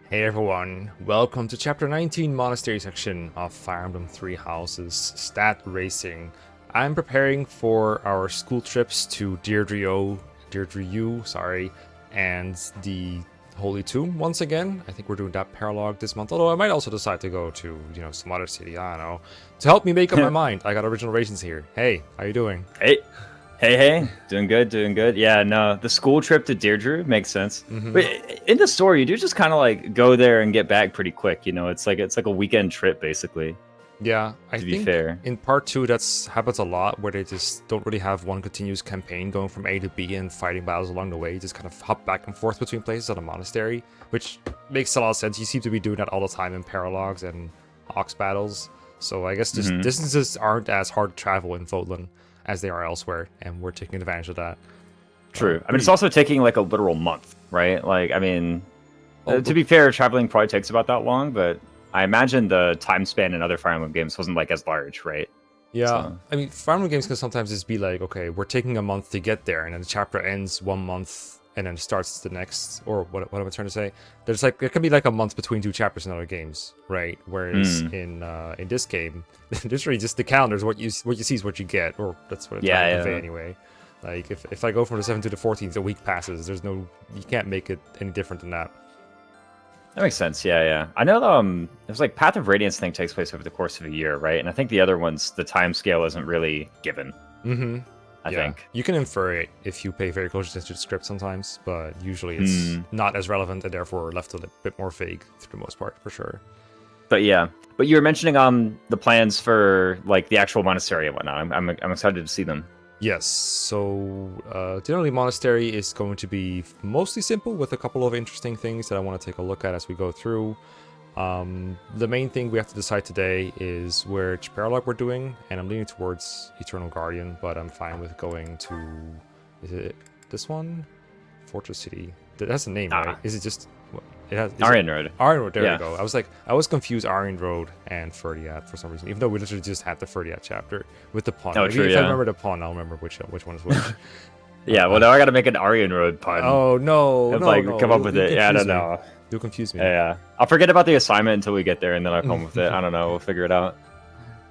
Hey everyone, welcome to Chapter 19 Monastery section of Fire Emblem Three Houses Stat Racing. I'm preparing for our school trips to Deirdre, and the Holy Tomb once again. I think we're doing that paralog this month, although I might also decide to go to, some other city, I don't know. To help me make up my mind, I got original rations here. Hey, how you doing? Hey, doing good. Yeah, no, the school trip to Deirdre makes sense. Mm-hmm. But in the story, you do just kind of like go there and get back pretty quick. It's like a weekend trip basically. Yeah, I To be think fair. in part 2 that's happens a lot, where they just don't really have one continuous campaign going from A to B and fighting battles along the way. Just kind of hop back and forth between places at a monastery, which makes a lot of sense. You seem to be doing that all the time in paralogs and ox battles. So I guess just distances aren't as hard to travel in Vodland as they are elsewhere, and we're taking advantage of that. True. I mean, it's also taking like a literal month, right? Like, I mean, to be fair, traveling probably takes about that long, but I imagine the time span in other Fire Emblem games wasn't like as large, right? Yeah, So. I mean, Fire Emblem games can sometimes just be like, okay, we're taking a month to get there, and then the chapter ends 1 month, and then starts the next, or what am I trying to say? There's like, there can be like a month between 2 chapters in other games, right? Whereas in this game, literally just the calendar is what you see is what you get, or that's what it's trying to convey anyway. Like, if I go from the 7th to the 14th, a week passes. You can't make it any different than that. That makes sense. Yeah. I know there's like Path of Radiance thing takes place over the course of a year, right? And I think the other ones, the time scale isn't really given. I think. You can infer it if you pay very close attention to the script sometimes, but usually it's not as relevant and therefore left a bit more vague for the most part, for sure. But yeah, you were mentioning the plans for like the actual monastery and whatnot. I'm excited to see them. Yes, so generally Monastery is going to be mostly simple with a couple of interesting things that I want to take a look at as we go through. The main thing we have to decide today is which paralog we're doing, and I'm leaning towards Eternal Guardian, but I'm fine with going to, is it this one? Fortress City. That's the name, right? Is it just... It has Aryan Road. Aryan Road, there we go. I was confused Aryan Road and Ferdiat for some reason, even though we literally just had the Ferdiat chapter with the pun. Maybe if I remember the pun, I'll remember which one is which. Yeah, well now I gotta make an Aryan Road pun. Oh no, come up with it. Yeah, I don't know. You'll confuse me. Yeah. I'll forget about the assignment until we get there, and then I'll come with it. I don't know. We'll figure it out.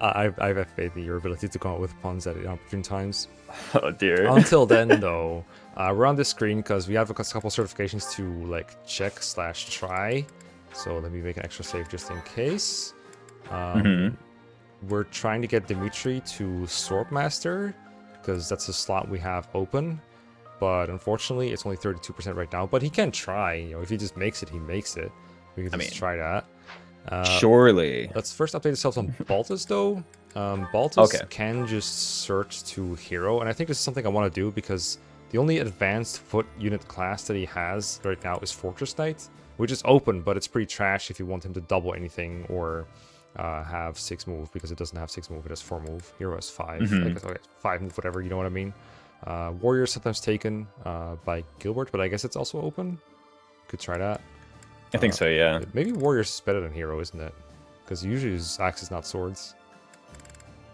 I have faith in your ability to come up with puns at opportune times. Oh dear. Until then, though, we're on this screen because we have a couple certifications to like check/try. So let me make an extra save just in case. We're trying to get Dimitri to Swordmaster because that's a slot we have open. But unfortunately, it's only 32% right now. But he can try. If he just makes it, he makes it. We can just try that. Surely. Let's first update ourselves on Baltus, though. Baltus can just search to hero, and I think this is something I want to do because the only advanced foot unit class that he has right now is Fortress Knight, which is open, but it's pretty trash if you want him to double anything or have 6 move, because it doesn't have 6 move, it has 4 move. Hero has 5. I guess, 5 move, whatever, you know what I mean? Warrior is sometimes taken by Gilbert, but I guess it's also open. Could try that. I think so, yeah. Maybe Warriors is better than Hero, isn't it? Because usually his axes, not swords.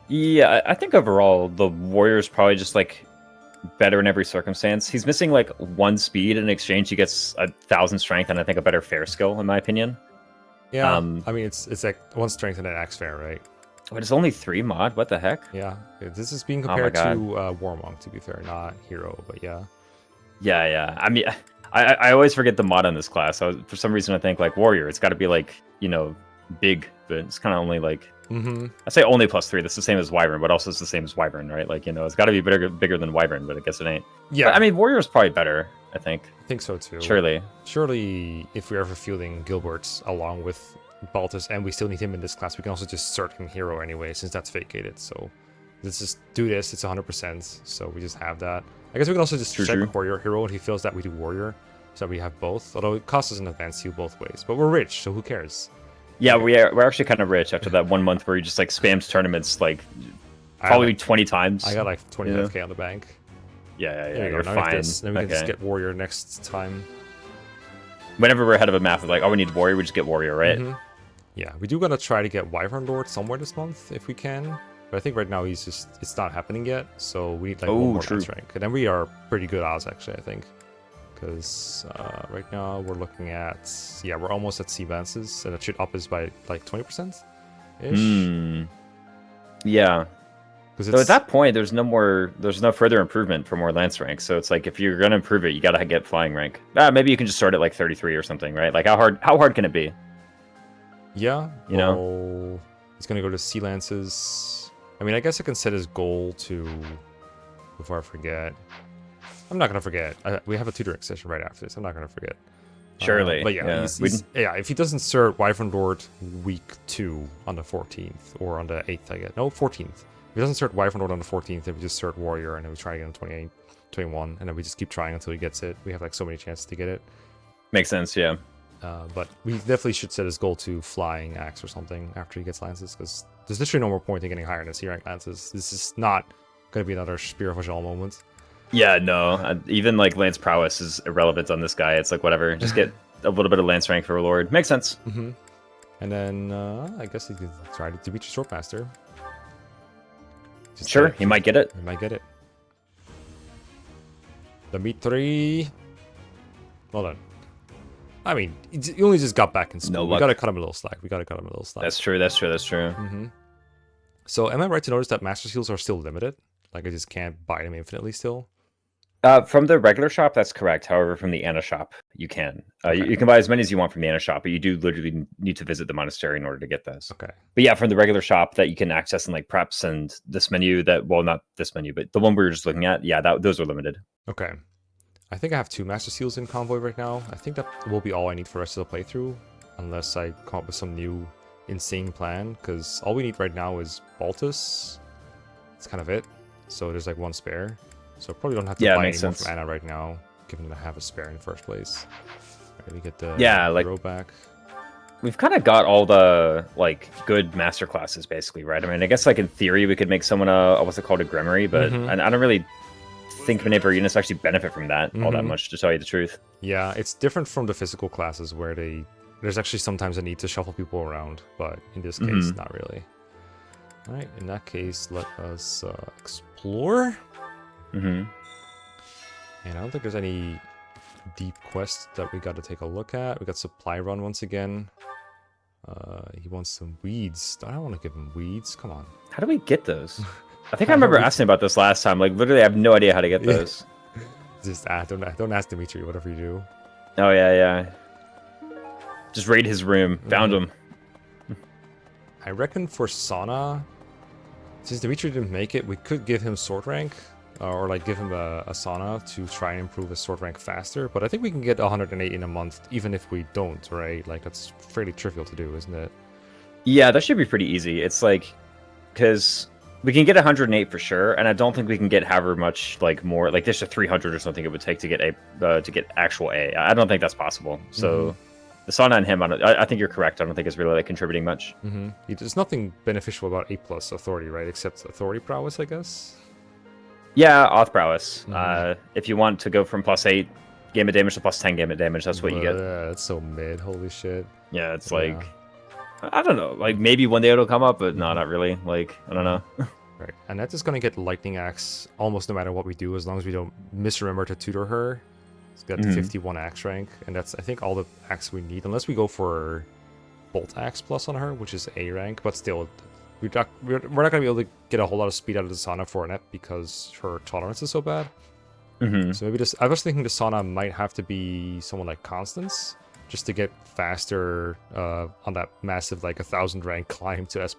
Yeah, I think overall the Warrior is probably just like better in every circumstance. He's missing like 1 speed, and in exchange he gets 1,000 strength and I think a better fair skill, in my opinion. Yeah, I mean it's like 1 strength and an axe fair, right? But it's only 3 mod. What the heck? Yeah, this is being compared to War Monk, to be fair, not Hero, but yeah. Yeah. I mean, I always forget the mod on this class. For some reason, I think like Warrior, it's got to be like, big, but it's kind of only like, I say only +3. That's the same as Wyvern, but also it's the same as Wyvern, right? Like, it's got to be bigger than Wyvern, but I guess it ain't. Yeah. But, I mean, Warrior is probably better, I think. I think so too. Surely, if we're ever fielding Gilbert's along with Baltus, and we still need him in this class, we can also just start him Hero anyway, since that's vacated. So let's just do this. It's 100%, so we just have that. I guess we can also just check Warrior Hero, and he feels that we do Warrior, so we have both. Although it costs us an advanced heal both ways, but we're rich, so who cares? Yeah, we're actually kind of rich after that 1 month where he just like spams tournaments like probably 20 times. I got like 25k on the bank. Yeah, you're fine. Then we can just get Warrior next time. Whenever we're ahead of a map of like, oh, we need Warrior, we just get Warrior, right? Yeah, we do gotta try to get Wyvern Lord somewhere this month if we can. But I think right now it's not happening yet, so we need like 1 more strength. And then we are pretty good odds, actually, I think. Because right now we're looking at, yeah, we're almost at C lances, and it should up us by like 20% ish. Yeah. So at that point, there's no further improvement for more lance rank. So it's like if you're gonna improve it, you gotta get flying rank. Maybe you can just start at like 33 or something, right? Like how hard can it be? Yeah, you know, he's gonna go to C lances. I mean, I guess I can set his goal to, before I forget. I'm not gonna forget. We have a tutoring session right after this. I'm not gonna forget. Surely, but yeah, if he doesn't start Wyvern Lord week 2 on the 14th or on the 8th, I guess. No, 14th. If he doesn't start Wyvern Lord on the 14th, then we just start Warrior, and then we try again on 28, 21, and then we just keep trying until he gets it. We have like so many chances to get it. Makes sense, yeah. But we definitely should set his goal to Flying Axe or something after he gets lances, because there's literally no more point in getting higher in the C rank lances. This is not going to be another Spear of Ajal moment. Yeah, no. Even like Lance Prowess is irrelevant on this guy. It's like whatever. Just get a little bit of Lance rank for a Lord. Makes sense. Mm-hmm. And then I guess he could try to Dimitri Swordmaster. Sure, he might get it. He might get it. Dimitri. Well done. I mean, he only just got back in school. We gotta cut him a little slack. That's true. Mm-hmm. So am I right to notice that Master Seals are still limited? Like I just can't buy them infinitely still? From the regular shop, that's correct. However, from the Anna shop, you can. Okay. You can buy as many as you want from the Anna shop, but you do literally need to visit the monastery in order to get those. Okay. But yeah, from the regular shop that you can access in like preps and this menu not this menu, but the one we were just looking at, yeah, those are limited. Okay. I think I have 2 Master Seals in Convoy right now. I think that will be all I need for the rest of the playthrough, unless I come up with some new insane plan, because all we need right now is Baltus. That's kind of it. So there's like 1 spare. So I probably don't have to buy any more from Anna right now, given that I have a spare in the first place. Right, we get the hero back. We've kind of got all the like good master classes basically, right? I mean, I guess like in theory we could make someone what's it called, a Grimory, but I don't really think many of our units actually benefit from that all that much, to tell you the truth. Yeah, it's different from the physical classes where there's actually sometimes a need to shuffle people around, but in this case, not really. All right, in that case, let us explore. And I don't think there's any deep quests that we got to take a look at. We got supply run once again. He wants some weeds. I don't want to give him weeds. Come on. How do we get those? I think I remember asking about this last time. Like literally, I have no idea how to get those. Just don't ask Dimitri. Whatever you do. Oh yeah. Just raid his room. Found him. I reckon for Sana, since Dimitri didn't make it, we could give him sword rank. Or like give him a Sana to try and improve his sword rank faster. But I think we can get 108 in a month, even if we don't, right? Like that's fairly trivial to do, isn't it? Yeah, that should be pretty easy. It's like, because we can get 108 for sure, and I don't think we can get however much like more, like there's a 300 or something it would take to get actual A. I don't think that's possible. So the Sana and him, I think you're correct. I don't think it's really like contributing much. There's nothing beneficial about A+ authority, right? Except authority prowess, I guess. Yeah, Auth prowess. If you want to go from +8 game of damage to +10 game of damage, that's what you get. Yeah, that's so mid. Holy shit. Yeah, it's like, I don't know. Like maybe one day it'll come up, but no, not really. Like, I don't know. Right, and that's just gonna get Lightning Axe almost no matter what we do, as long as we don't misremember to tutor her. It's got 51 Axe rank, and that's I think all the Axe we need, unless we go for Bolt Axe plus on her, which is A rank, but still. We're not going to be able to get a whole lot of speed out of the Sana for Annette because her tolerance is so bad. So maybe I was thinking the Sana might have to be someone like Constance, just to get faster on that massive like 1,000 rank climb to S+.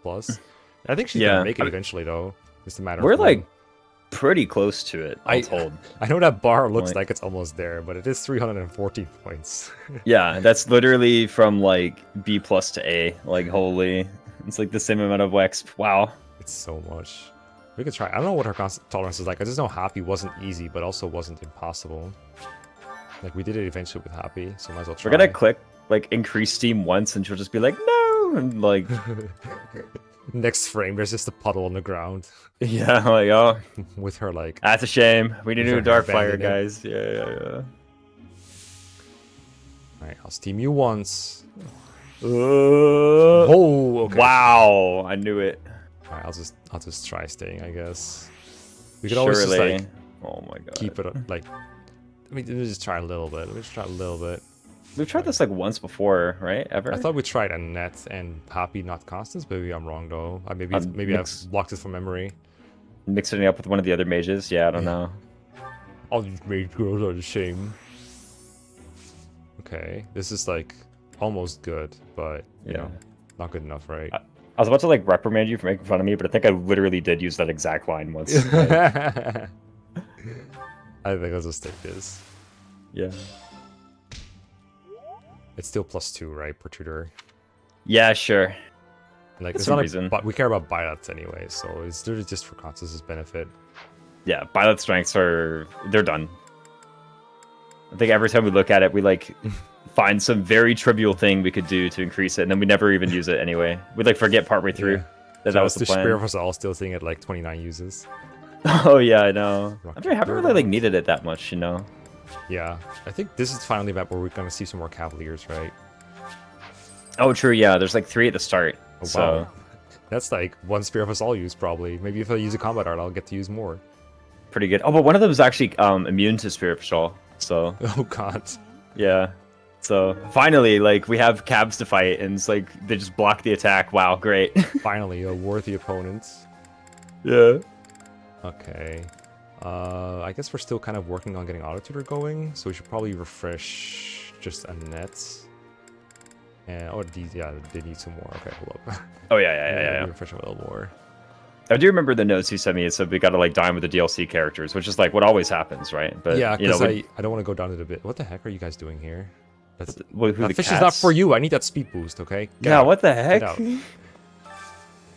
I think she's going to make it eventually though. It's a matter we're of like pretty close to it, I'm told. I know that bar looks like it's almost there, but it is 314 points. Yeah, that's literally from like B+ to A. Like holy... It's like the same amount of Wex. Wow. It's so much. We could try. I don't know what her tolerance is like. I just know Happy wasn't easy, but also wasn't impossible. Like, we did it eventually with Happy, so might as well try. We're gonna click, like, increase Steam once, and she'll just be like, no! And, like... Next frame, there's just a puddle on the ground. Yeah, like, oh. With her, like... That's a shame. We need a new Darkfire, guys. Yeah. Alright, I'll Steam you once. Oh, okay. Wow, I knew it. Alright, I'll just try staying, I guess. We could always just like oh my god. keep it like I mean, let me just try a little bit. We've tried this like once before, right? Ever? I thought we tried Annette and Poppy, not Constance. Maybe I'm wrong though. Maybe I've blocked it from memory. Mixing it up with one of the other mages. Yeah, I don't know. All these mage girls are the same. Okay, this is like almost good, but you know, not good enough, right? I was about to like reprimand you for making fun of me, but I think I literally did use that exact line once. I think I'll just take this. Yeah. It's still +2, right, per tutor? Yeah, sure. Like, it's not reason. But we care about Byleths anyway, so it's literally just for Constance's benefit. Yeah, Byleth strengths they're done. I think every time we look at it, we like find some very trivial thing we could do to increase it, and then we never even use it anyway. We like forget partway through that was the plan. Spear of us all still sitting at like 29 uses. Oh yeah, I know. I haven't really like needed it that much, you know. Yeah, I think this is finally the map where we're gonna see some more Cavaliers, right? Oh, true. Yeah, there's like 3 at the start. Oh, so wow. That's like 1 spear of us all use probably. Maybe if I use a combat art, I'll get to use more. Pretty good. Oh, but one of them is actually immune to Spear of Assault. So. Oh god. Yeah. So finally, like we have cabs to fight, and it's like they just block the attack. Wow, great. Finally, a worthy opponent. Yeah. Okay. I guess we're still kind of working on getting auto tutor going, so we should probably refresh just Annette. And they need some more. Okay, hold up. Oh yeah. Refresh them a little more. I do remember the notes he sent me. It said we gotta like dine with the DLC characters, which is like what always happens, right? But yeah, because I don't want to go down to the bit. What the heck are you guys doing here? That fish is not for you. I need that speed boost. Okay. Yeah. What the heck?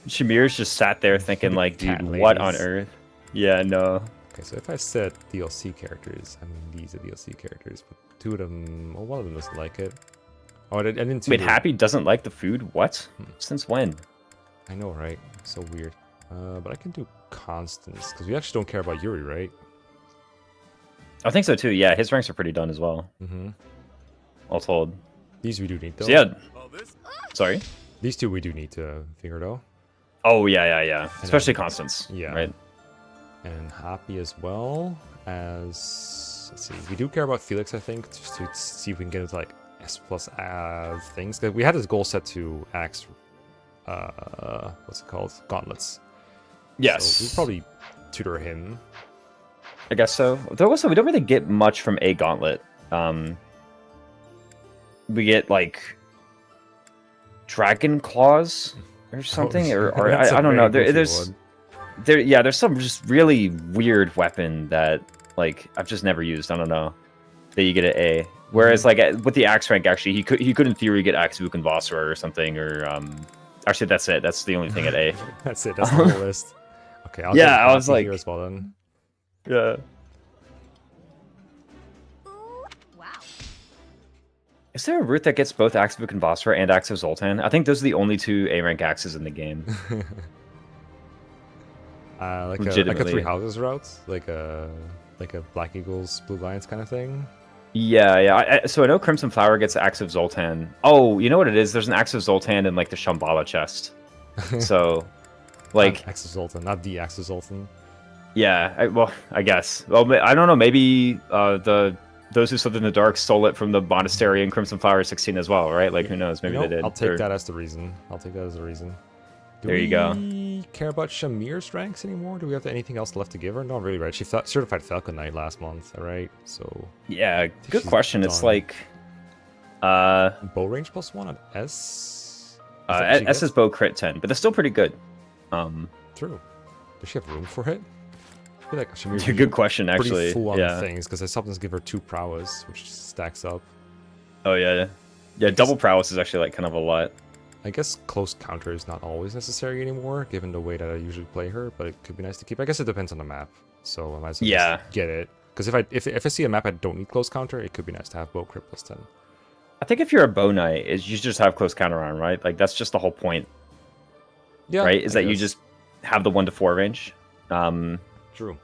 Shamir's just sat there thinking like, dude, what on earth? Yeah. No. Okay, so if I set DLC characters, I mean these are DLC characters, but 2 of them, well, one of them doesn't like it. Oh, I didn't. Wait, Happy doesn't like the food? What? Since when? I know, right? So weird. But I can do Constance, because we actually don't care about Yuri, right? I think so too, yeah. His ranks are pretty done as well. Mm-hmm. All told. These we do need, though. So, yeah. Sorry? These 2 we do need to figure out. Oh, yeah. Especially Constance. Yeah. Right? And Happy as well as... Let's see. We do care about Felix, I think, just to see if we can get into, like, S+ things. We had this goal set to axe... what's it called? Gauntlets. Yes. So we'd probably tutor him. I guess so. Though also, we don't really get much from a gauntlet. We get like dragon claws or something, or I don't know. There's some just really weird weapon that like I've just never used. I don't know that you get an A. Whereas like with the axe rank, actually he could in theory get axe Vukenvasra or something, or actually that's it. That's the only thing at A. That's it. That's the whole list. Okay. I was like, here as well then. Yeah. Is there a route that gets both Axe Vukenvasra and Axe of Zoltan? I think those are the only 2 A-rank axes in the game. Like a 3 houses route? Like a Black Eagles, Blue Lions kind of thing? Yeah. So I know Crimson Flower gets Axe of Zoltan. Oh, you know what it is? There's an Axe of Zoltan in like the Shambhala chest. So, like... Axe of Zoltan, not the Axe of Zoltan. Yeah, I guess. Well, I don't know, maybe those who slept in the dark stole it from the Monastery in Crimson Flower 16 as well, right? Like, who knows? Maybe they did. I'll take that as the reason. There you go. Do we care about Shamir's ranks anymore? Do we have anything else left to give her? Not really, right? She certified Falcon Knight last month, right? So yeah, good question. It's like bow range +1 on S. S is bow crit 10, but that's still pretty good. True. Does she have room for it? I feel like Shamir's a good question, actually. Pretty full on things because I sometimes give her 2 prowess, which stacks up. Oh yeah. Double prowess is actually like kind of a lot. I guess close counter is not always necessary anymore, given the way that I usually play her, but it could be nice to keep. I guess it depends on the map, so I might as well just get it. Because if I see a map I don't need close counter, it could be nice to have bow crit +10. I think if you're a bow knight, you just have close counter on, right? Like that's just the whole point. Yeah. Right? Is that you just have the 1 to 4 range. True.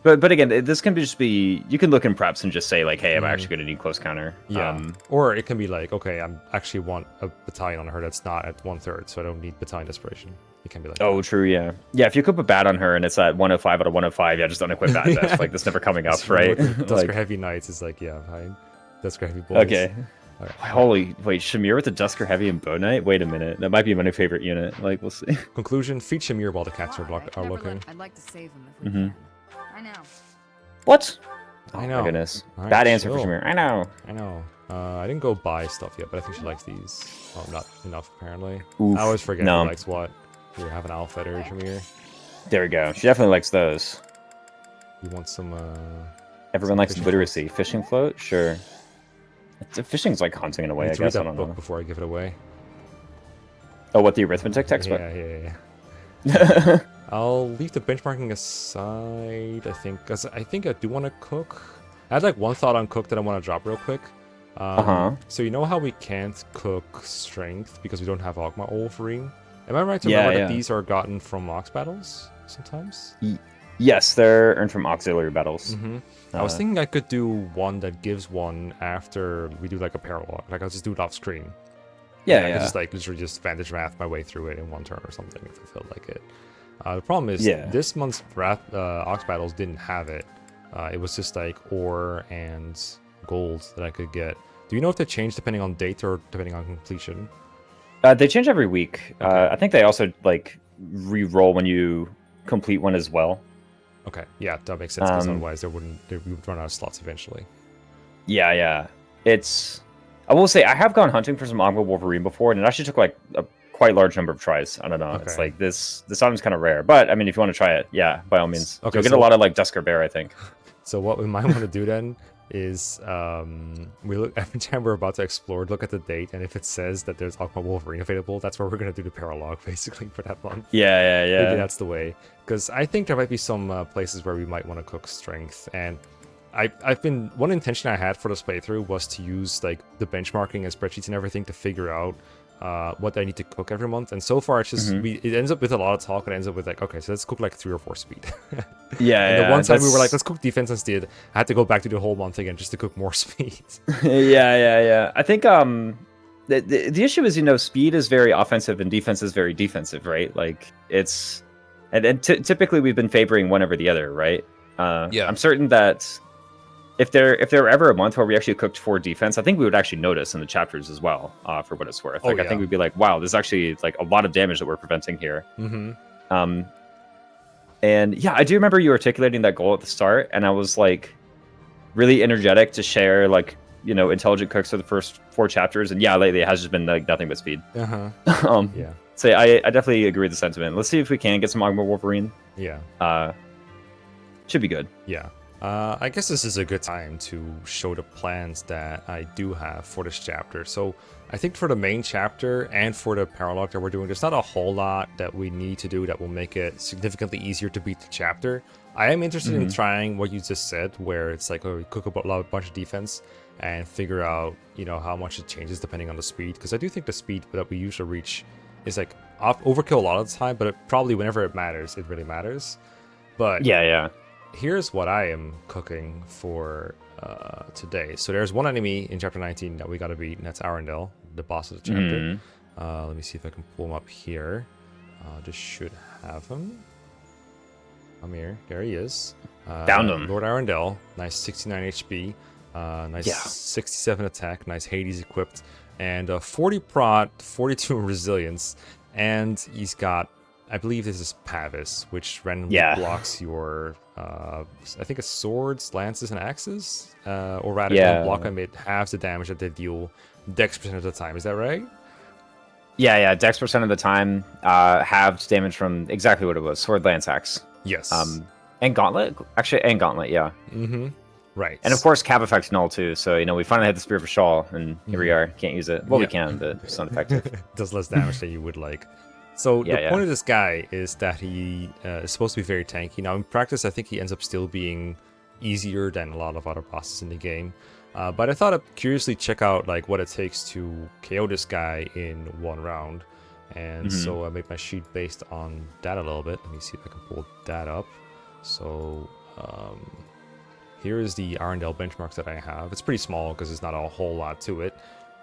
But again, this can just be, you can look in preps and just say like, hey, I'm actually going to need close counter. Yeah. Or it can be like, okay, I actually want a battalion on her that's not at 1/3, so I don't need battalion desperation. It can be like oh, that. true, yeah. Yeah, if you equip a bat on her and it's at 105 out of 105, yeah, just unequip bat death. Like, that's never coming up, right? Dusker Like, Heavy Knights is like, yeah, fine. Dusker Heavy Boys. okay. Right. Holy, wait, Shamir with the Dusker Heavy and Bow Knight? Wait a minute. That might be my new favorite unit. Like, we'll see. Conclusion, feed Shamir while the cats are looking. I'd like to save him if we can. I know. What? I Oh, know. my goodness. All right, Bad answer chill. for Shamir. I know. I know. I didn't go buy stuff yet, but I think she likes these. Oh, not enough, apparently. Oof, I always forget no. who likes what. Here, have an Alpha Fetter, Shamir. There we go. She definitely likes those. You want some, Everyone likes literacy. Fishing float? Sure. Fishing's like hunting in a way, I guess. I read that don't book know. before I give it away. Oh, what, the arithmetic textbook? Yeah. I'll leave the benchmarking aside, I think, because I think I do want to cook. I had like one thought on cook that I want to drop real quick. So you know how we can't cook strength because we don't have Ogma Wolverine? Am I right to remember that these are gotten from Ox battles sometimes? Yes, they're earned from auxiliary battles. I was thinking I could do one that gives one after we do like a paralog. Like I'll just do it off screen. Yeah, I could just like literally just Vantage Wrath my way through it in one turn or something if I felt like it. The problem is this month's Ox battles didn't have it. It was just like ore and gold that I could get. Do you know if they change depending on date or depending on completion? They change every week. Okay. I think they also like re-roll when you complete one as well. Okay, yeah, that makes sense because otherwise we would run out of slots eventually. Yeah. I will say I have gone hunting for some Ogma Wolverine before, and it actually took like a quite large number of tries. I don't know. Okay. It's like this item's kind of rare, but I mean, if you want to try it, yeah, by all means. Okay, you'll get a lot of like Dusker Bear, I think. So what we might want to do then is we look every time we're about to explore, look at the date, and if it says that there's Ogma Wolverine available, that's where we're gonna do the paralog basically for that month. Yeah. Maybe that's the way, because I think there might be some places where we might want to cook strength, and I've been one intention I had for this playthrough was to use like the benchmarking and spreadsheets and everything to figure out what I need to cook every month, and so far it's just it ends up with a lot of talk. It ends up with like, okay, so let's cook like 3 or 4 speed. And the one time we were like, let's cook defense instead, I had to go back to the whole month again just to cook more speed. Yeah. I think the issue is, speed is very offensive and defense is very defensive, right? Like it's and typically we've been favoring one over the other, right? I'm certain that if there were ever a month where we actually cooked for defense, I think we would actually notice in the chapters as well, for what it's worth. Like I think we'd be like, wow, there's actually like a lot of damage that we're preventing here. And yeah, I do remember you articulating that goal at the start, and I was like really energetic to share like intelligent cooks for the first 4 chapters. And yeah, lately it has just been like nothing but speed. So I definitely agree with the sentiment. Let's see if we can get some Ogma Wolverine. Should be good. I guess this is a good time to show the plans that I do have for this chapter. So I think for the main chapter and for the paralog that we're doing, there's not a whole lot that we need to do that will make it significantly easier to beat the chapter. I am interested in trying what you just said, where it's like, we cook a bunch of defense and figure out, how much it changes depending on the speed. Because I do think the speed that we usually reach is like overkill a lot of the time, but probably whenever it matters, it really matters. But yeah. Here's what I am cooking for today. So there's one enemy in chapter 19 that we gotta beat, and that's Arundel, the boss of the chapter. Let me see if I can pull him up here. Just should have him. I'm here. There he is. Downed him. Lord Arundel. Nice 69 HP. Nice 67 attack. Nice Hades equipped. And 40 prot, 42 resilience. And he's got, I believe this is Pavis, which randomly blocks your, I think it's swords, lances, and axes. Or rather, block them, it halves the damage that they deal dex % of the time. Is that right? Yeah. Dex % of the time, halved damage from exactly what it was. Sword, lance, axe. Yes. And gauntlet? Actually, and gauntlet, yeah. Right. And of course, cap effect null too. So, we finally had the Spear of Shawl, and here we are. Can't use it. Well, we can, but it's not effective. Does less damage than you would like. So the point of this guy is that he is supposed to be very tanky. Now in practice, I think he ends up still being easier than a lot of other bosses in the game. But I thought I'd curiously check out like what it takes to KO this guy in one round. And so I made my sheet based on that a little bit. Let me see if I can pull that up. So here is the Arundel benchmarks that I have. It's pretty small because there's not a whole lot to it.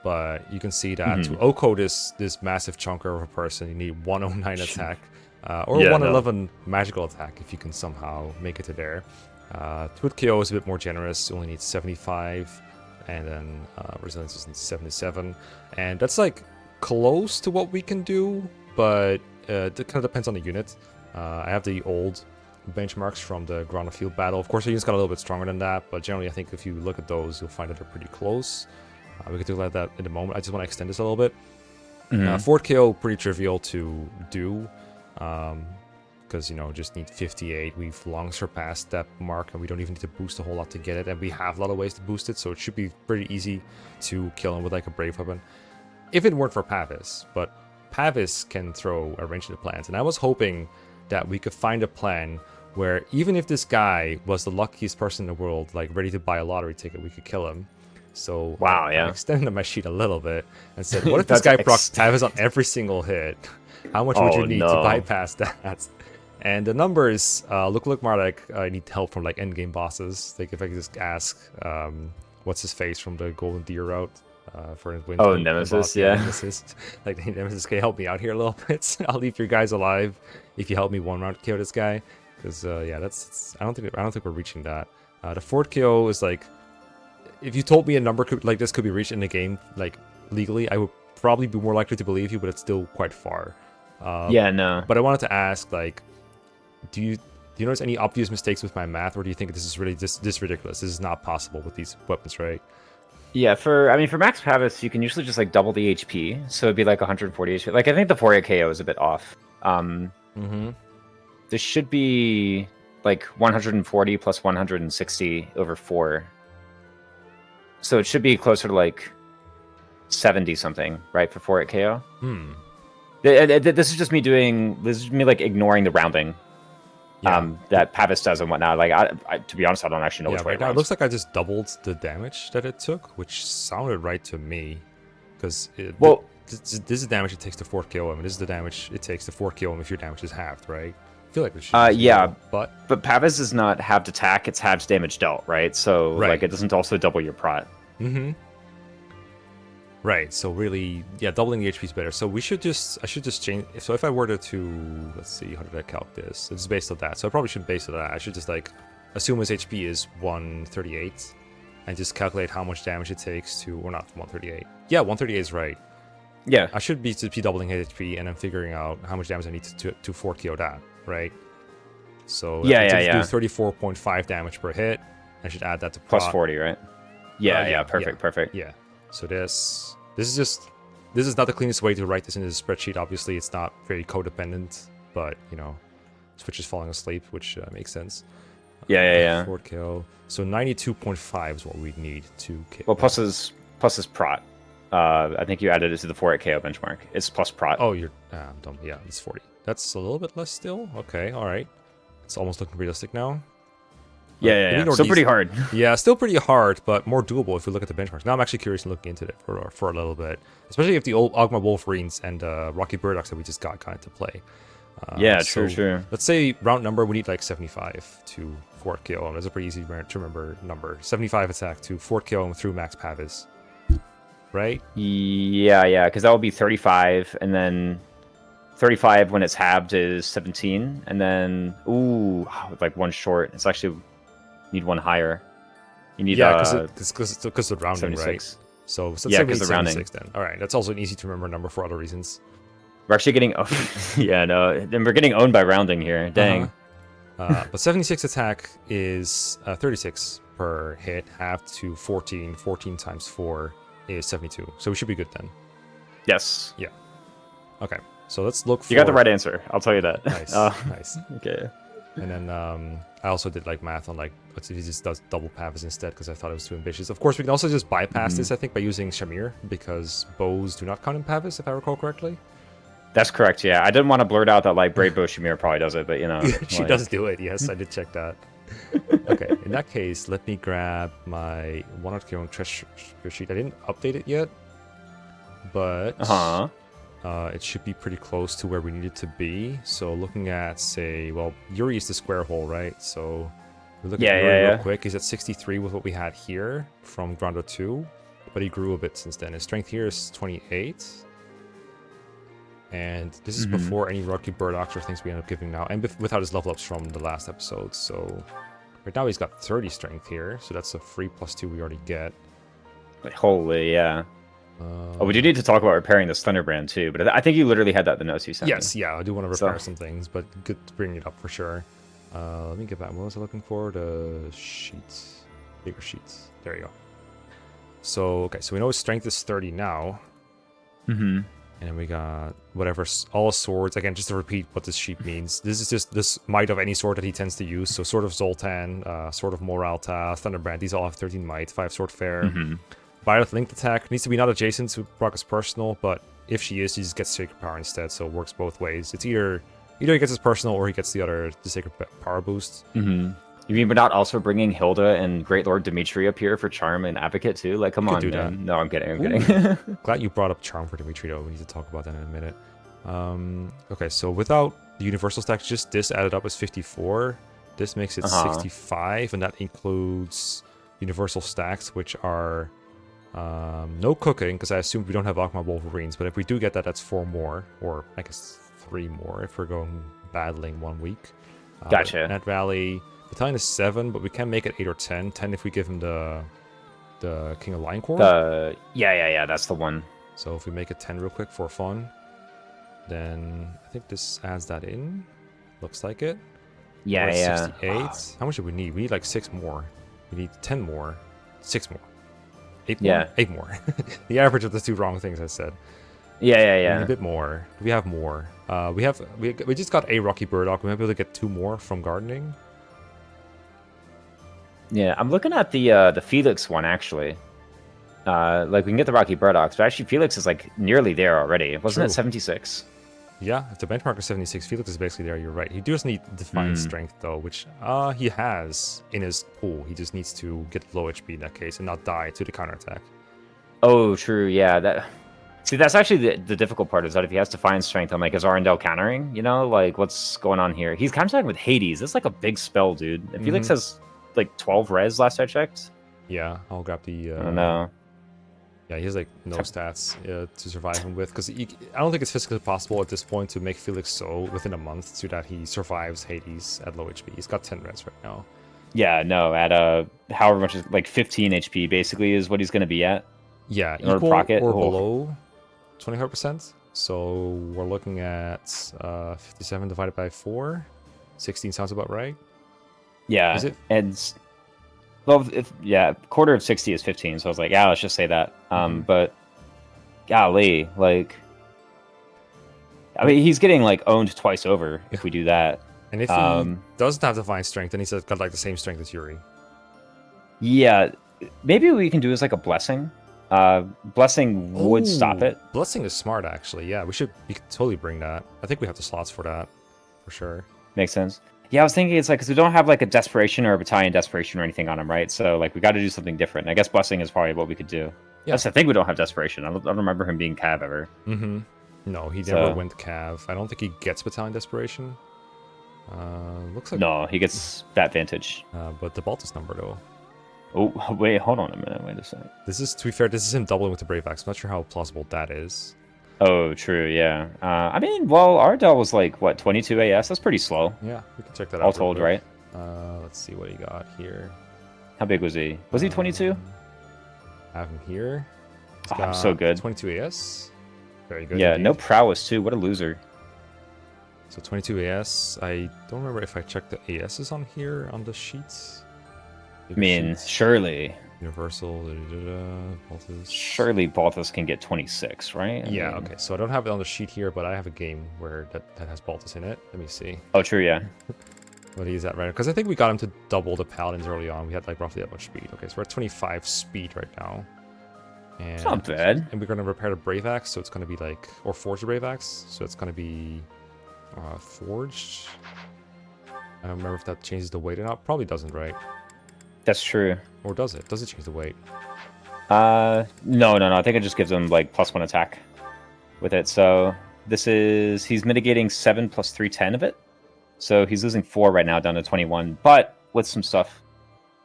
but you can see that to Oko this massive chunker of a person, you need 109 attack or 111 magical attack if you can somehow make it to there. Twit KO is a bit more generous, you only need 75, and then resilience is 77, and that's like close to what we can do, but it kind of depends on the unit. I have the old benchmarks from the ground and field battle. Of course, the units got a little bit stronger than that, but generally I think if you look at those, you'll find that they're pretty close. We could do like that in a moment. I just want to extend this a little bit. Fort KO, pretty trivial to do, because, you know, just need 58. We've long surpassed that mark, and we don't even need to boost a whole lot to get it, and we have a lot of ways to boost it, so it should be pretty easy to kill him with like a brave weapon. If it weren't for Pavis, but Pavis can throw a wrench into plans, and I was hoping that we could find a plan where even if this guy was the luckiest person in the world, like ready to buy a lottery ticket, we could kill him. So I extended my sheet a little bit and said, what if this guy procs Pavis on every single hit? How much would you need to bypass that? And the numbers look more like I need help from like endgame bosses. Like if I could just ask, what's his face from the Golden Deer route? For Nemesis, yeah. Nemesis. Like, hey, Nemesis, can you help me out here a little bit? I'll leave your guys alive if you help me one round to kill this guy. Because that's I don't think we're reaching that. The Fort KO is like, if you told me a number like this could be reached in the game, like legally, I would probably be more likely to believe you, but it's still quite far. No. But I wanted to ask, like, do you notice any obvious mistakes with my math, or do you think this is really this ridiculous? This is not possible with these weapons, right? Yeah, for Max Pavis, you can usually just like double the HP, so it'd be like 140 HP. Like I think the 4 KO is a bit off. This should be like 140 plus 160 over 4. So it should be closer to like 70 something, right, for 4 KO. This is just me like ignoring the rounding. That Pavis does and whatnot. Like, I to be honest, I don't actually know which way right now. It looks like I just doubled the damage that it took, which sounded right to me. Because this is the damage it takes to 4 KO him, and this is the damage it takes to 4 KO him if your damage is halved, right? I feel like we should. But Pavis is not halved attack; it's halved damage dealt, right? So like, it doesn't also double your prot. Right, so really, doubling the HP is better. So I should just change. So if I were to, let's see, how did I calc this? It's based on that. So I probably shouldn't base it on that. I should just like assume his HP is 138 and just calculate how much damage it takes to, or not 138. Yeah, 138 is right. Yeah. I should be doubling his HP and then figuring out how much damage I need to 4 KO that, right? So do 34.5 damage per hit. I should add that to plus 40, right? Perfect. Yeah. So this is not the cleanest way to write this into the spreadsheet. Obviously, it's not very codependent, but you know, Switch is falling asleep, which makes sense. 4 KO. So 92.5 is what we need to KO. Well, plus his prot. I think you added it to the 4 KO benchmark. It's plus prot. Oh, you're dumb. Yeah, it's 40. That's a little bit less still. Okay, all right. It's almost looking realistic now. Still pretty hard. Yeah, still pretty hard, but more doable if we look at the benchmarks. Now I'm actually curious in looking into it for a little bit, especially if the old Ogma Wolverines and Rocky Burdocks that we just got into play. True. Let's say round number, we need like 75 to 4 KO. That's a pretty easy to remember number. 75 attack to 4 KO through Max Pavis. Right? Yeah, because that would be 35, and then 35 when it's halved is 17, and then like one short. It's actually need one higher. You need because of rounding, 76. right? So let's say we need 76 then. All right, that's also an easy to remember number for other reasons. We're actually getting and we're getting owned by rounding here. Dang. But 76 attack is 36 per hit, halved to 14. 14 times 4 is 72. So we should be good then. Yes. Yeah. Okay. So let's look for... You got the right answer. I'll tell you that. Nice. Nice. Okay. And then I also did like math on like, let's see if he just does double Pavis instead, because I thought it was too ambitious. Of course, we can also just bypass this, I think, by using Shamir, because bows do not count in Pavis, if I recall correctly. That's correct, yeah. I didn't want to blurt out that like Brave Bow Shamir probably does it, but you know. She does do it, yes, I did check that. Okay, in that case, let me grab my 100k treasure sheet. I didn't update it yet, but it should be pretty close to where we need it to be. So looking at, say, well, Yuri is the square hole, right? So we look at Yuri real quick. He's at 63 with what we had here from Grondo 2. but he grew a bit since then. His strength here is 28. And this is before any Rocky Burdocks or things we end up giving now, and without his level ups from the last episode. So right now he's got 30 strength here, so that's a free +2 we already get. Holy, yeah. Oh, we do need to talk about repairing this Thunderbrand too, but I think you literally had that in the notes you sent me. Yeah, I do want to repair some things, but good to bring it up for sure. Let me get back. What was I looking for? The sheets. Bigger sheets. There you go. So, okay, so we know his strength is 30 now. Mm-hmm. And then we got whatever, all swords. Again, just to repeat what this sheet means. This is just this might of any sword that he tends to use. So Sword of Zoltan, Sword of Moralta, Thunderbrand. These all have 13 might, 5 sword fair. Violet linked attack needs to be not adjacent to Brock's personal, but if she is, he just gets Sacred Power instead. So it works both ways. It's either he gets his personal or he gets the Sacred Power boost. You mean we're not also bringing Hilda and Great Lord Dimitri up here for Charm and Advocate too? Like, come on, man. No, I'm kidding. I'm kidding. Glad you brought up Charm for Dimitri, though. We need to talk about that in a minute. Okay, so without the universal stacks, just this added up is 54. This makes it 65, and that includes universal stacks, which are no cooking, because I assume we don't have Akma Wolverines, but if we do get that, that's 4 more, or I guess 3 more if we're going battling 1 week. Gotcha. Net Rally, Battalion is 7, but we can make it 8 or 10. 10 if we give him the King of Lion Corps. Yeah, that's the one. So if we make it 10 real quick for fun, then I think this adds that in. Looks like it. Yeah. 68. How much do we need? We need like 6 more. We need 10 more. 6 more. 8 more? Yeah. 8 more. The average of the 2 wrong things I said. Yeah. We need a bit more. Do we have more? We just got a Rocky Burdock. We might be able to get 2 more from gardening. Yeah, I'm looking at the Felix one actually. Like we can get the Rocky Burdocks, but actually Felix is like nearly there already. Wasn't it 76? Yeah, if the benchmark is 76, Felix is basically there. You're right. He does need Defiant Strength though, which he has in his pool. He just needs to get low HP in that case and not die to the counterattack. Oh, true. Yeah, See, that's actually the difficult part is that if he has Defiant Strength, I'm like, is Arundel countering? You know, like what's going on here? He's countering with Hades. That's like a big spell, dude. And Felix has like 12 res last I checked. Yeah, I'll grab the. I don't know. Yeah, he has like no stats to survive him with because I don't think it's physically possible at this point to make Felix so within a month so that he survives Hades at low HP. He's got 10 res right now. Yeah, no, at however much is like 15 HP basically is what he's going to be at. Yeah, equal or below 25%. So we're looking at 57 divided by 4. 16 sounds about right. Yeah, is it? And well, quarter of 60 is 15. So I was like, yeah, let's just say that. But golly, like, I mean, he's getting like owned twice over if we do that. And if he doesn't have Divine Strength, then he's got like the same strength as Yuri. Yeah, maybe what we can do is like a Blessing. Blessing would stop it. Blessing is smart, actually. Yeah, we could totally bring that. I think we have the slots for that, for sure. Makes sense. Yeah, I was thinking it's like, because we don't have like a Desperation or a Battalion Desperation or anything on him, right? So like we got to do something different. I guess Blessing is probably what we could do. Yeah. I think we don't have Desperation. I don't remember him being Cav ever. No, he never went Cav. I don't think he gets Battalion Desperation. Looks like no, he gets that Vantage. But the Baltus number though. Oh wait, hold on a minute. Wait a second. This is, to be fair, this is him doubling with the Brave Axe. I'm not sure how plausible that is. Oh, true. Yeah. I mean, well, Ardell was like what 22 AS. That's pretty slow. Yeah, we can check that out. All told, right? Let's see what he got here. How big was he? Was he 22? I have him here. I'm so good. 22 AS. Very good. Yeah, indeed. no prowess too. What a loser. So 22 AS. I don't remember if I checked the ASs on here on the sheets. I mean, surely. Universal. Baltus. Surely Baltus can get 26, right? Yeah. Okay. So I don't have it on the sheet here, but I have a game where that has Baltus in it. Let me see. Oh, true. Yeah. What is that right? Because I think we got him to double the paladins early on. We had like roughly that much speed. Okay, so we're at 25 speed right now. And it's not bad. And we're going to repair the Brave Axe, so it's going to be like, or forge the Brave Axe, so it's going to be forged. I don't remember if that changes the weight or not. Probably doesn't, right? That's true. Or does it? Does it change the weight? No. I think it just gives him like +1 attack with it. So this is, he's mitigating 7 + 3, 10 of it. So he's losing 4 right now down to 21. But with some stuff,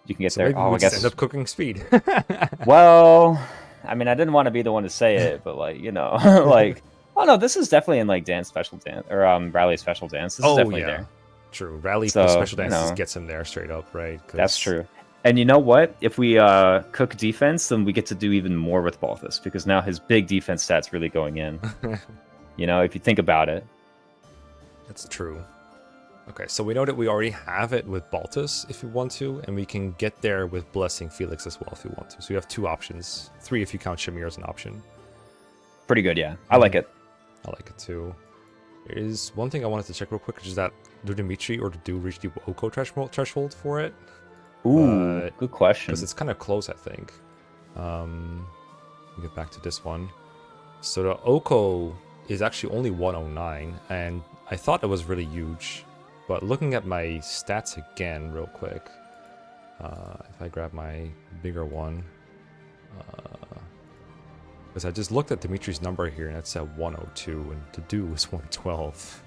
you can get so there. Maybe I we guess end up cooking speed. Well, I mean, I didn't want to be the one to say it, but like, you know, like, oh no, this is definitely in like dance special dance or rally special dance. This is definitely there. True. Rally So, special dances you know, gets him there straight up, right? That's true. And you know what? If we cook defense, then we get to do even more with Balthus because now his big defense stats really going in. You know, if you think about it. That's true. Okay, so we know that we already have it with Baltus if we want to, and we can get there with Blessing Felix as well if we want to. So we have 2 options. 3 if you count Shamir as an option. Pretty good, yeah. I like it. I like it too. There is one thing I wanted to check real quick, which is that do Dimitri or do reach the Oko threshold for it? Ooh, good question. Because it's kind of close, I think. Let me get back to this one. So the Oko is actually only 109, and I thought it was really huge. But looking at my stats again real quick, if I grab my bigger one, because I just looked at Dimitri's number here and it's at 102, and to do is 112.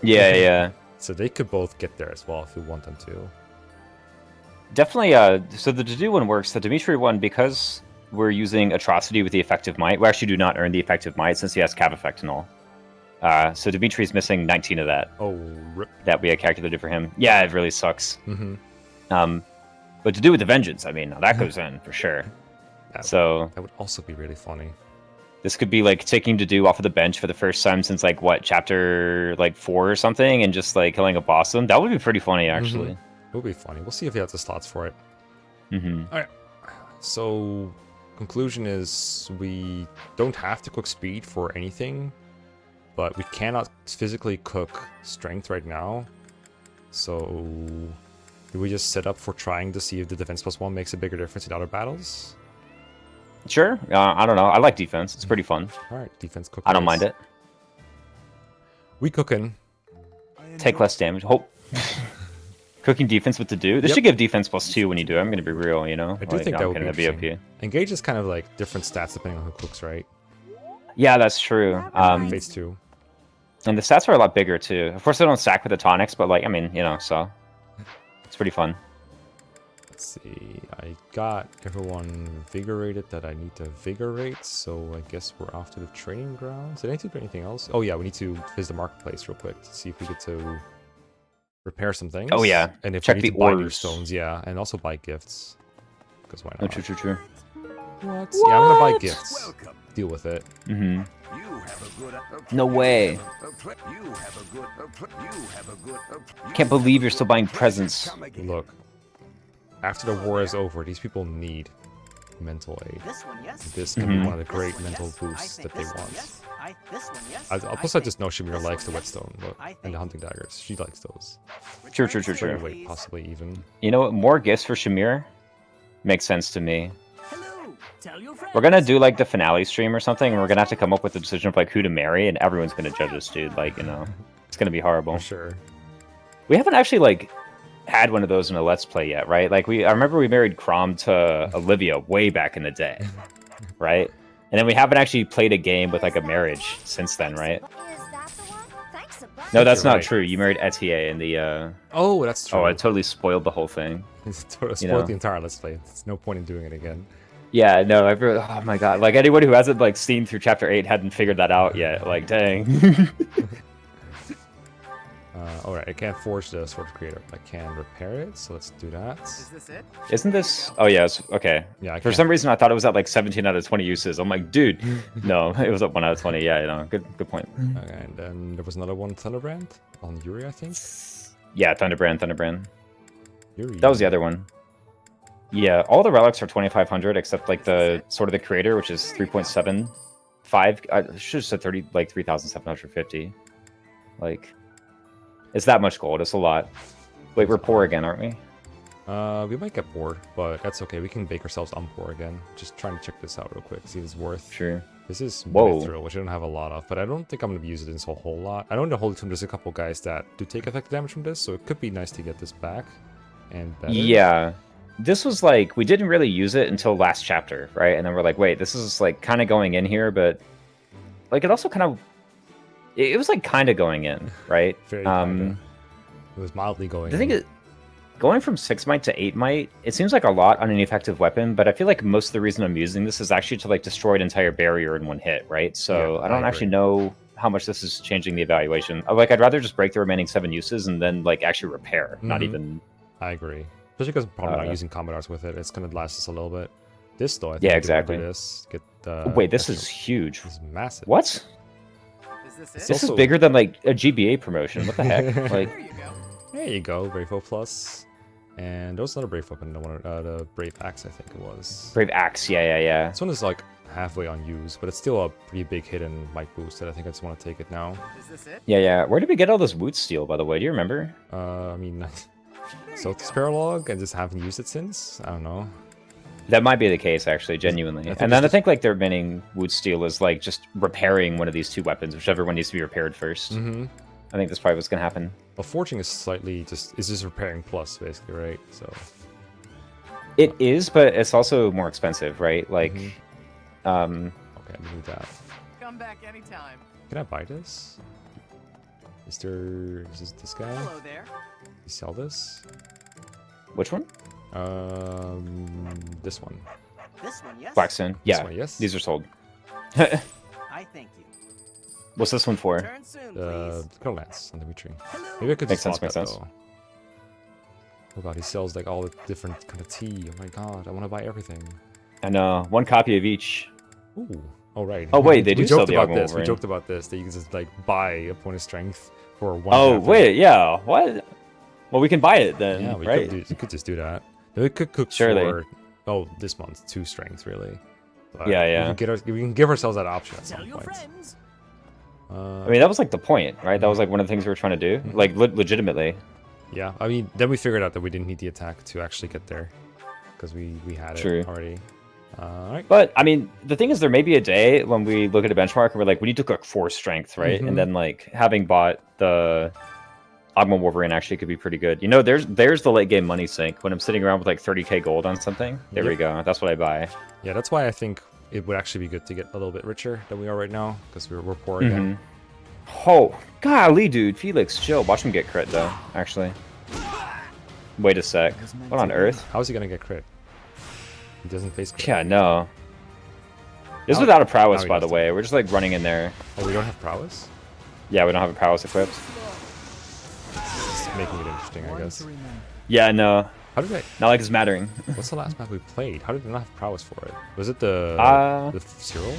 Yeah. So they could both get there as well if we want them to. Definitely, so the to-do one works. The Dimitri one, because we're using Atrocity with the effective might, we actually do not earn the effective might since he has Cav effect and all. So Dimitri's missing 19 of that. Oh, rip. That we had calculated for him. Yeah, it really sucks. Mm-hmm. But to do with the Vengeance, I mean, that goes in for sure. That would also be really funny. This could be like taking to do off of the bench for the first time since like what, chapter like 4 or something, and just like killing a boss. That would be pretty funny, actually. It would be funny. We'll see if he has the slots for it. Mm-hmm. All right. So conclusion is we don't have to cook speed for anything. But we cannot physically cook strength right now. So do we just set up for trying to see if the defense +1 makes a bigger difference in other battles? Sure. I don't know. I like defense. It's pretty fun. All right, defense cook. I don't mind it. We cooking. Take less damage. Hope. Cooking defense with to do. This should give defense +2 when you do it. I'm going to be real, you know? I do think that would be OP. Engage is kind of like different stats depending on who cooks, right? Yeah, that's true. Phase 2. And the stats are a lot bigger too. Of course, they don't stack with the tonics, but like, I mean, you know, so it's pretty fun. Let's see. I got everyone invigorated that I need to invigorate, so I guess we're off to the training grounds. Did I need to do anything else? Oh yeah, we need to visit the marketplace real quick to see if we get to repair some things. Oh yeah, and if check we need to buy new stones, yeah, and also buy gifts. Because why not? Oh, true. What? Yeah, I'm gonna buy gifts. Deal with it. Mm-hmm. No way. Can't believe you're still buying presents. Look, after the war is over, these people need mental aid. This can be one of the great mental boosts that they want. Plus, I just know Shamir likes the whetstone, look, and the hunting daggers. She likes those. True. Wait, possibly even. You know what? More gifts for Shamir makes sense to me. We're gonna do like the finale stream or something, and we're gonna have to come up with a decision of like who to marry, and everyone's gonna judge us, dude. Like, you know, it's gonna be horrible. For sure. We haven't actually like had one of those in a let's play yet, right? Like I remember we married Crom to Olivia way back in the day, right? And then we haven't actually played a game with like a marriage since then, right? No, that's not true. You married Etienne in the. Oh, that's true. Oh, I totally spoiled the whole thing. It's totally spoiled the entire let's play. There's no point in doing it again. Yeah, no, oh my god. Like, anyone who hasn't, like, seen through Chapter 8 hadn't figured that out yet. Like, dang. Alright, I can't forge the Sword Creator. I can repair it, so let's do that. Is this it? Isn't this... Oh, yeah, okay. Yeah, For some reason, I thought it was at, like, 17 out of 20 uses. I'm like, dude. No, it was at 1 out of 20. Yeah, you know, good point. Okay, and then there was another one, Thunderbrand, on Yuri, I think? Yeah, Thunderbrand. Yuri. That was the other one. Yeah, all the relics are 2,500 except like the Sword of the Creator, which is 3.75. I should have said 3,750. Like, it's that much gold. It's a lot. Wait, we're poor again, aren't we? We might get bored, but that's okay. We can make ourselves unpoor again. Just trying to check this out real quick, see if it's worth. Sure. This is Mithril, which I don't have a lot of, but I don't think I'm going to use it in a whole lot. I know in the Holy Tomb there's a couple guys that do take effective damage from this, so it could be nice to get this back. And better. Yeah. This was like, we didn't really use it until last chapter, right? And then we're like, wait, this is like kind of going in here, but like it also kind of, it was like kind of going in, right? Very kinda. It was mildly going the thing in. is, going from 6 might to 8 might, it seems like a lot on an effective weapon, but I feel like most of the reason I'm using this is actually to like destroy an entire barrier in one hit, right? So Yeah, I don't actually know how much this is changing the evaluation. Like, I'd rather just break the remaining 7 uses and then like actually repair, not even... I agree. Especially because I'm probably not using combat arts with it. It's going to last us a little bit. This, though, I think exactly. do this. Get the... Wait, this is huge. This is massive. What? Is this This it? is bigger than like a GBA promotion. What the heck? Like, There you go. There you go, Bravo Plus. And there was another Brave weapon, the Brave Axe, I think it was. Brave Axe, yeah. This one is like halfway unused, but it's still a pretty big hit and might boost it. I think I just want to take it now. Is this it? Yeah. Where did we get all this wood steel, by the way? Do you remember? I mean, South Sparrowlog and just haven't used it since? I don't know. That might be the case, actually, genuinely. And then I think like the remaining wood steel is like just repairing one of these 2 weapons, whichever one needs to be repaired first. I think that's probably what's gonna happen. Well, forging is slightly just repairing plus, basically, right? So it is, but it's also more expensive, right? Like, okay, I'm gonna do that. Come back anytime. Can I buy this? Is this guy? Hello there. You sell this? which one? This one. This one, yes. Blackstone. Yeah, This one, yes. these are sold. I thank you. What's this one for? Turn soon, please. Lorenz on Dimitri. Hello. Maybe I could Makes just sense, swap makes that, sense. though. Oh god, he sells like all the different kind of tea. Oh my god, I want to buy everything. I know, 1 copy of each. Ooh. Oh right. Oh, wait, they do we sell joked the about Ogma this. We Wolverine. joked about this that you can just like buy a point of strength for 1. Oh, chapter. wait, yeah, what? Well, we can buy it then, Yeah, we right? could could just do that. Then we could cook Surely. for this month 2 strength really. But Yeah. We can give ourselves that option at Tell some your point. friends. I mean, that was like the point, right? That was like one of the things we were trying to do, like legitimately. Yeah, I mean, then we figured out that we didn't need the attack to actually get there, because we had True. it already. Alright. But I mean, the thing is, there may be a day when we look at a benchmark and we're like, we need to cook 4 strength, right? And then like having bought the Ogma Wolverine actually could be pretty good. You know, there's the late game money sink when I'm sitting around with like 30k gold on something. There we go. That's what I buy. Yeah, that's why I think it would actually be good to get a little bit richer than we are right now, because we're poor again. Oh, golly, dude. Felix, chill. Watch him get crit, though, actually. Wait a sec. What on earth? How is he gonna get crit? He doesn't face crit. Yeah, no. This is How- without a prowess, how he by the does way. We're just, like, running in there. Oh, we don't have prowess? Yeah, we don't have a prowess equipped. It's making it interesting, I guess. Yeah, no. How did I... Not like it's mattering. What's the last map we played? How did we not have prowess for it? Was it the Cyril?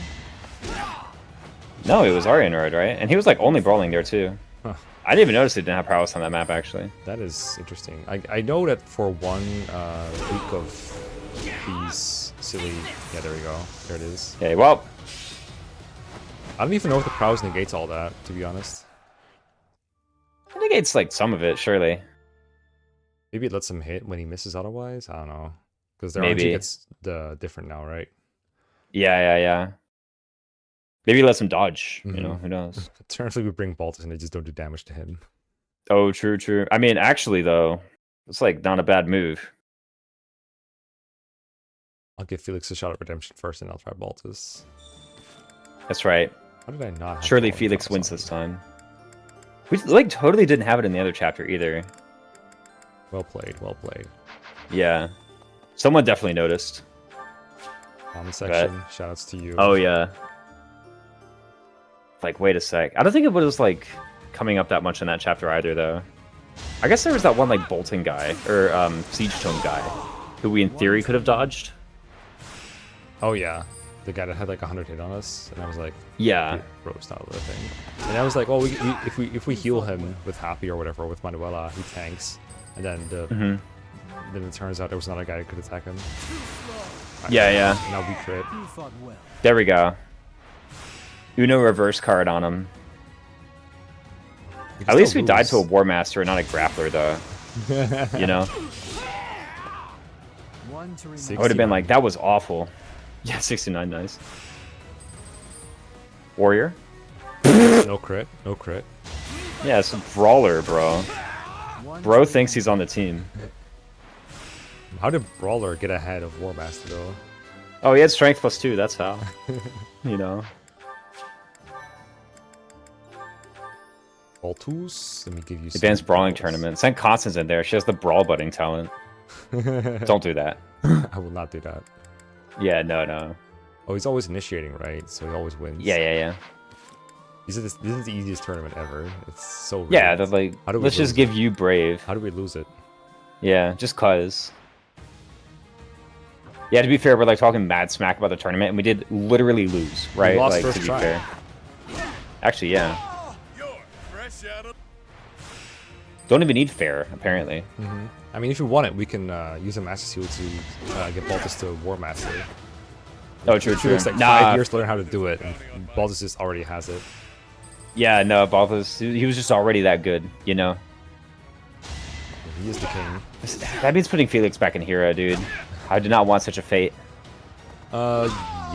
No, it was Arianrod, right? And he was, like, only brawling there, too. Huh. I didn't even notice he didn't have prowess on that map, actually. That is interesting. I know that for 1 week of these silly... Yeah, there we go. There it is. Okay, well, I don't even know if the prowess negates all that, to be honest. I think it's, like, some of it, surely. Maybe it lets him hit when he misses otherwise? I don't know. Because their Maybe. RNG gets different now, right? Yeah. Maybe he lets him dodge, you know? Who knows? Alternatively, we bring Baltus and they just don't do damage to him. Oh, true. I mean, actually, though, it's, like, not a bad move. I'll give Felix a shot at redemption first and I'll try Baltus. That's right. How did I not have Surely Brawling Felix prowess wins on? this time. We, like, totally didn't have it in the other chapter, either. Well played, well played. Yeah. Someone definitely noticed. Comment section, shoutouts to you. Oh, yeah. Like, wait a sec. I don't think it was, like, coming up that much in that chapter either, though. I guess there was that one, like, Bolton guy, or Siege Tome guy, who we, in theory, could have dodged. Oh yeah, the guy that had like 100 hit on us, and I was like, Yeah. roast out of the thing. And I was like, well, if we heal him with Happy or whatever with Manuela, he tanks. And then then it turns out there was another guy who could attack him. Yeah. Now we crit. There we go. Uno reverse card on him. We can At least still we died to a lose. War Master, not a Grappler, though. You know? I would have been like, that was awful. Yeah, 69, nice. Warrior? No crit, no crit. Yeah, it's a brawler, bro. Bro thinks he's on the team. How did Brawler get ahead of War Master though? Oh, he had strength +2, that's how. You know? Baltus. Let me give you some Advanced Brawling balls. Tournament. Send Constance in there. She has the brawl budding talent. Don't do that. I will not do that. Yeah, no. Oh, he's always initiating, right? So he always wins. Yeah. This is the easiest tournament ever. It's so rigged. Yeah, they're like, How do we let's just lose give you Brave. How do we lose it? Yeah, just cause. Yeah, to be fair, we're like talking mad smack about the tournament, and we did literally lose, right? lost Like, first to be try. fair. Actually, yeah. Don't even need fair, apparently. I mean, if you want it, we can use a Master Seal to get Baltus to War Master. Oh, true. It takes like 5 years to learn how to do it, and Baltus just already has it. Yeah, no, Balthus, he was just already that good, you know? He is the king. That means putting Felix back in Hero, dude. I do not want such a fate. Yeah,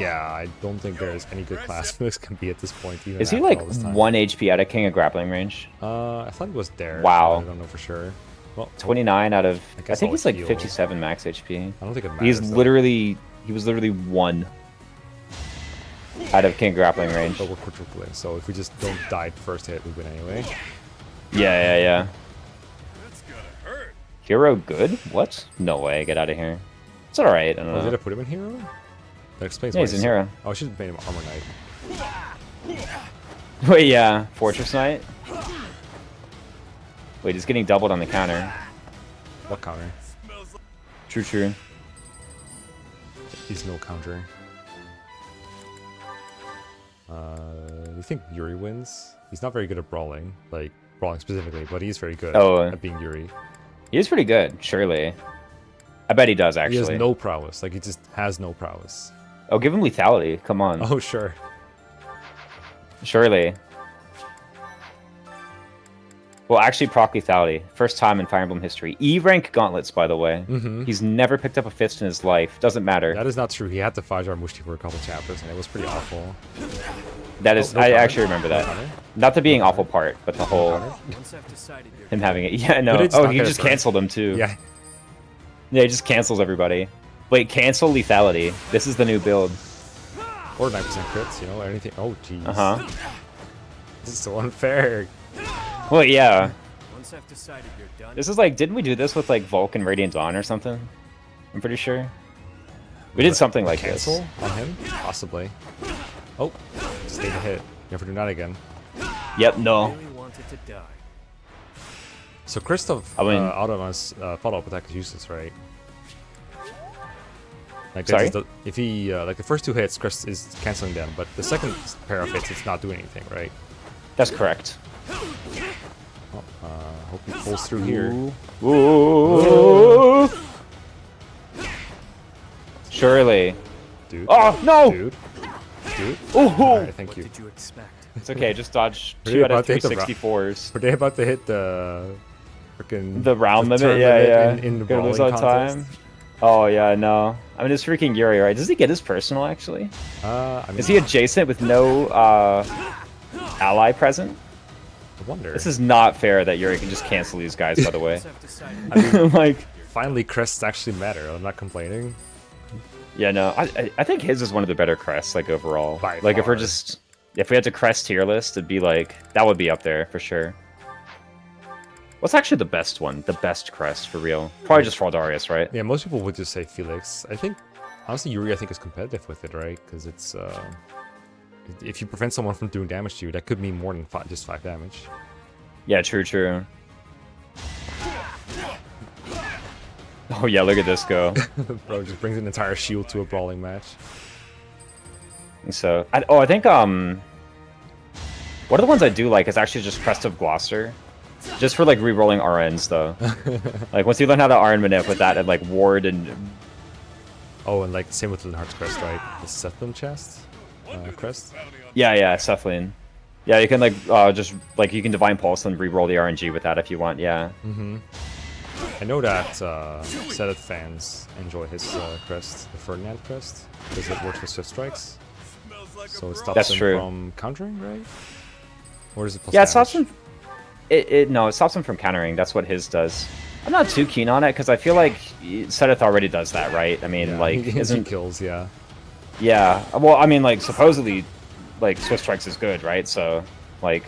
I don't think there is any good class Felix can be at this point. Even Is he after like all this time. 1 HP out of King of Grappling range? I thought he was there. Wow. I don't know for sure. Well, 29 out of... I guess think I'll he's like heal. 57 max HP. I don't think it matters. He's though. literally... He was literally 1 out of King of Grappling range. But we're quadrupling, so if we just don't die first hit, we win anyway. Yeah. Hero good? What? No way, get out of here. It's alright, I don't Oh, did I know. put him in hero? That explains Yeah, why he's in hero. Oh, I should have made him armor knight. Wait, yeah. Fortress Knight? Wait, he's getting doubled on the counter. What counter? True. He's no counter. You think Yuri wins? He's not very good at brawling, like brawling specifically, but he's very good at being Yuri. He is pretty good, surely. I bet he does, actually. He has no prowess. Like, he just has no prowess. Oh, give him lethality. Come on. Oh, sure. Surely. Well, actually, proc lethality. First time in Fire Emblem history. E-rank gauntlets, by the way. He's never picked up a fist in his life. Doesn't matter. That is not true. He had to 5-jar Mushti for a couple chapters, and it was pretty awful. That is... no I counter? actually remember that. counter? Not the being awful part, but the whole... Him having it. Yeah, no. it's Oh, not he there just first. canceled him, too. Yeah. Yeah, he just cancels everybody. Wait, cancel lethality. This is the new build. Or 9% crits, you know, anything. Oh, jeez. Uh-huh. This is so unfair. Well, yeah. Once I've decided you're done. This is like, didn't we do this with like Vulcan Radiant Dawn or something? I'm pretty sure. We did something like Cancel this. on him? Possibly. Oh, stay to hit. Never do that again. Yep, no. Really wanted to die. So Christoph Automa's follow-up attack is useless, right? Like Sorry? if he like the first 2 hits, Chris is canceling them, but the second pair of hits, it's not doing anything, right? That's correct. Oh, hope he pulls through here. Ooh. Surely. Dude. Oh, no! Dude. Ooh. Alright, thank What you. did you expect? It's okay, just dodge Were 2 they out of about to hit the 364s. Were they about to hit the freaking The round limit, turn yeah. in the Gonna lose brawling on contest? time. Oh, yeah, no. I mean, it's freaking Yuri, right? Does he get his personal, actually? I mean, Is he adjacent with no ally present? I wonder. This is not fair that Yuri can just cancel these guys, by the way. Once I've decided. I mean, Like, finally, crests actually matter. I'm not complaining. yeah, no, I think his is one of the better crests, like, overall. By Like, far. if we had to crest tier list, it'd be like, that would be up there, for sure. What's actually the best one? The best crest, for real? Probably just Fraldarius, right? Yeah, most people would just say Felix. I think, honestly, Yuri, I think, is competitive with it, right? Because it's, if you prevent someone from doing damage to you, that could mean more than just 5 damage. Yeah, true. Oh yeah, look at this go. Bro just brings an entire shield to a brawling match. So, I think, one of the ones I do like is actually just Crest of Gloucester. Just for, like, re-rolling RNs, though. Like, once you learn how to RN manip with that and, like, ward and... Oh, and like, same with Linhardt's crest, right? The Sethlin chest? Crest? Yeah, Cephalene. Yeah, you can, like, just, like, you can Divine Pulse and re-roll the RNG with that if you want, yeah. I know that Sedet fans enjoy his crest, the Ferdinand crest, because it works with Swift Strikes. So it stops That's him true. from countering, right? Or is it plus Yeah, it damage? stops him... No, it stops him from countering. That's what his does. I'm not too keen on it, because I feel like Sedith already does that, right? I mean, Yeah, like, he isn't... kills, yeah. Yeah, well, I mean, like, supposedly, like, Swift Strikes is good, right? So, like...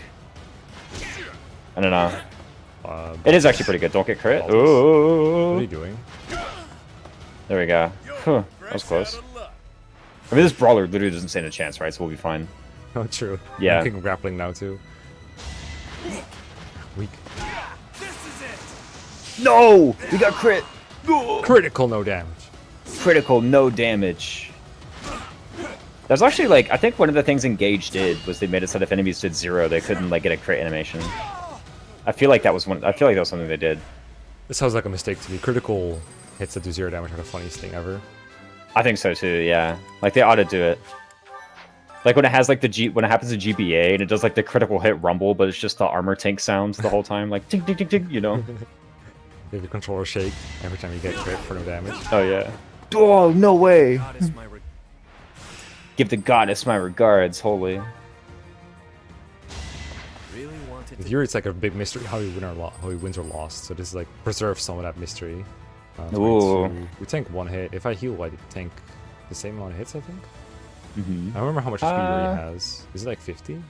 I don't know. It is actually pretty good. Don't get crit. What Ooh. are you doing? There we go. Huh, that was close. I mean, this brawler literally doesn't stand a chance, right? So we'll be fine. Oh, true. Yeah. I'm kicking grappling now too. Weak. No! We got crit! Critical, no damage. Critical, no damage. There's actually, like, I think one of the things Engage did was they made it so that if enemies did 0, they couldn't, like, get a crit animation. I feel like that was something they did. This sounds like a mistake to me. Critical hits that do 0 damage are the funniest thing ever. I think so too, yeah. Like, they ought to do it. Like, when it has, like, when it happens to GBA, and it does, like, the critical hit rumble, but it's just the armor tank sounds the whole time, like, ting, ting, ting, ting, you know? You have your controller shake every time you get crit for no damage. Oh, yeah. Oh, no way! Goddess, my re- Give the goddess my regards, holy. really wanted With to Yuri, it's like a big mystery how he wins or lost. So this is like preserve some of that mystery. Ooh. We tank 1 hit. If I heal, I tank the same amount of hits, I think. Mm-hmm. I don't remember how much speed Yuri has. Is it like 50?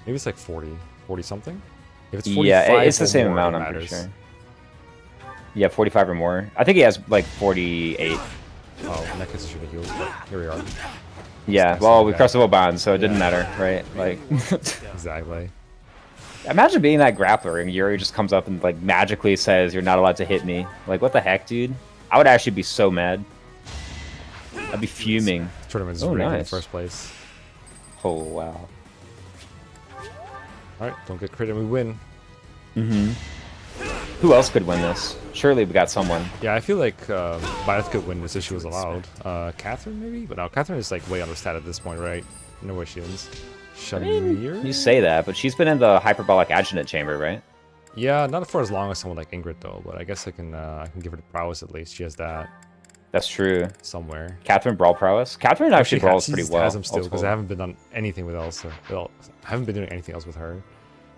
Maybe it's like 40. 40 something? If it's 45 Yeah, it's the or same more, amount, it I'm pretty matters. sure. Yeah, 45 or more. I think he has, like, 48. Oh, in that case, I should have healed. But here we are. Yeah, well, we crossed the bond, so it didn't matter, right? Like, Exactly. imagine being that grappler and Yuri just comes up and, like, magically says, "You're not allowed to hit me." Like, what the heck, dude? I would actually be so mad. I'd be fuming. This tournament's Oh, rigged in the nice. first place. Oh, wow. Alright, don't get crit and we win. Mm-hmm. Who else could win this? Surely we got someone. Yeah, I feel like Blythe could win this if she was allowed. Catherine, maybe? But no, Catherine is like way understated at this point, right? No way she is. Shamir? You say that, but she's been in the hyperbolic adjutant chamber, right? Yeah, not for as long as someone like Ingrid though, but I guess I can give her the prowess at least. She has that That's true. somewhere. Catherine brawl prowess. Catherine actually brawls pretty well. Has them still all because told. I haven't been on anything with Elsa. Well, I haven't been doing anything else with her.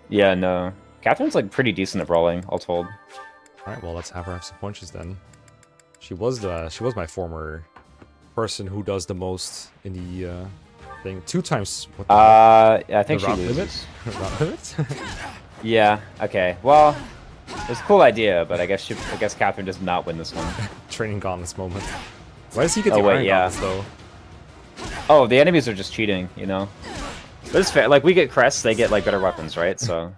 Yeah, no. Catherine's like pretty decent at brawling, all told. All right, well let's have her have some punches then. She was my former person who does the most in the thing. 2 times. What the heck? I think The she round loses. limit? Round limit? Yeah. Okay. Well, it's a cool idea, but I guess Catherine does not win this one. Training gauntlets moment. Why does he get the Oh, wait, iron yeah. gauntlets though? Oh, the enemies are just cheating, you know. But it's fair. Like, we get crests, they get like better weapons, right? So.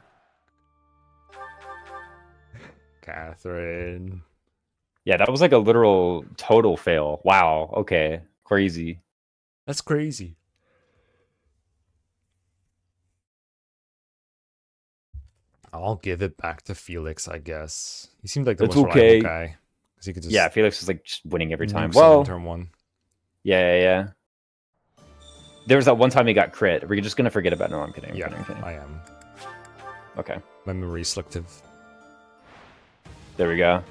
Catherine. Yeah, that was like a literal total fail. Wow. Okay. Crazy. That's crazy. I'll give it back to Felix, I guess. He seemed like the It's most okay. reliable guy. Because he could just Yeah, Felix is like just winning every time. nuke someone Well, in turn 1. yeah. There was that one time he got crit. We're just gonna forget about. No, I'm kidding. I'm Yeah, kidding, I'm kidding. I am. Okay, My memory is selective. there we go.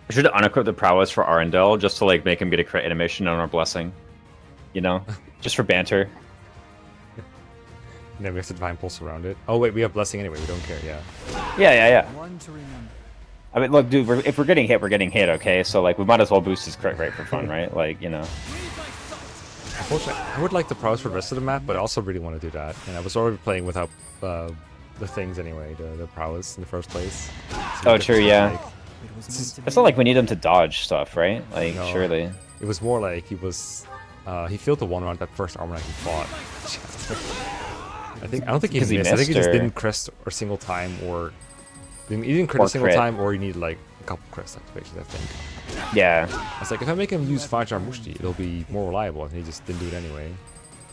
I should unequip the prowess for Arundel just to like make him get a crit animation on our blessing. You know, just for banter. And then we have to divine pulse around it. Oh wait, we have blessing anyway. We don't care. Yeah. Yeah. one to remember. I mean, look, dude. If we're getting hit, we're getting hit. Okay, so like we might as well boost his crit rate for fun, right? Like, you know. Unfortunately, I would like the prowess for the rest of the map, but I also really want to do that. And I was already playing without the things anyway, the prowess in the first place. So Oh, it true, was yeah. like- It was meant to It's be. not like we need him to dodge stuff, right? Like, No. surely. It was more like he was. He failed the one round that first armor night he fought. I don't think he Because he missed. I think he just missed, or- didn't crest a single time, or he didn't crit Or a single crit. time, or he needed like a couple crest activations. I think. Yeah. I was like, if I make him use 5-star Mushti, it'll be more reliable, and he just didn't do it anyway.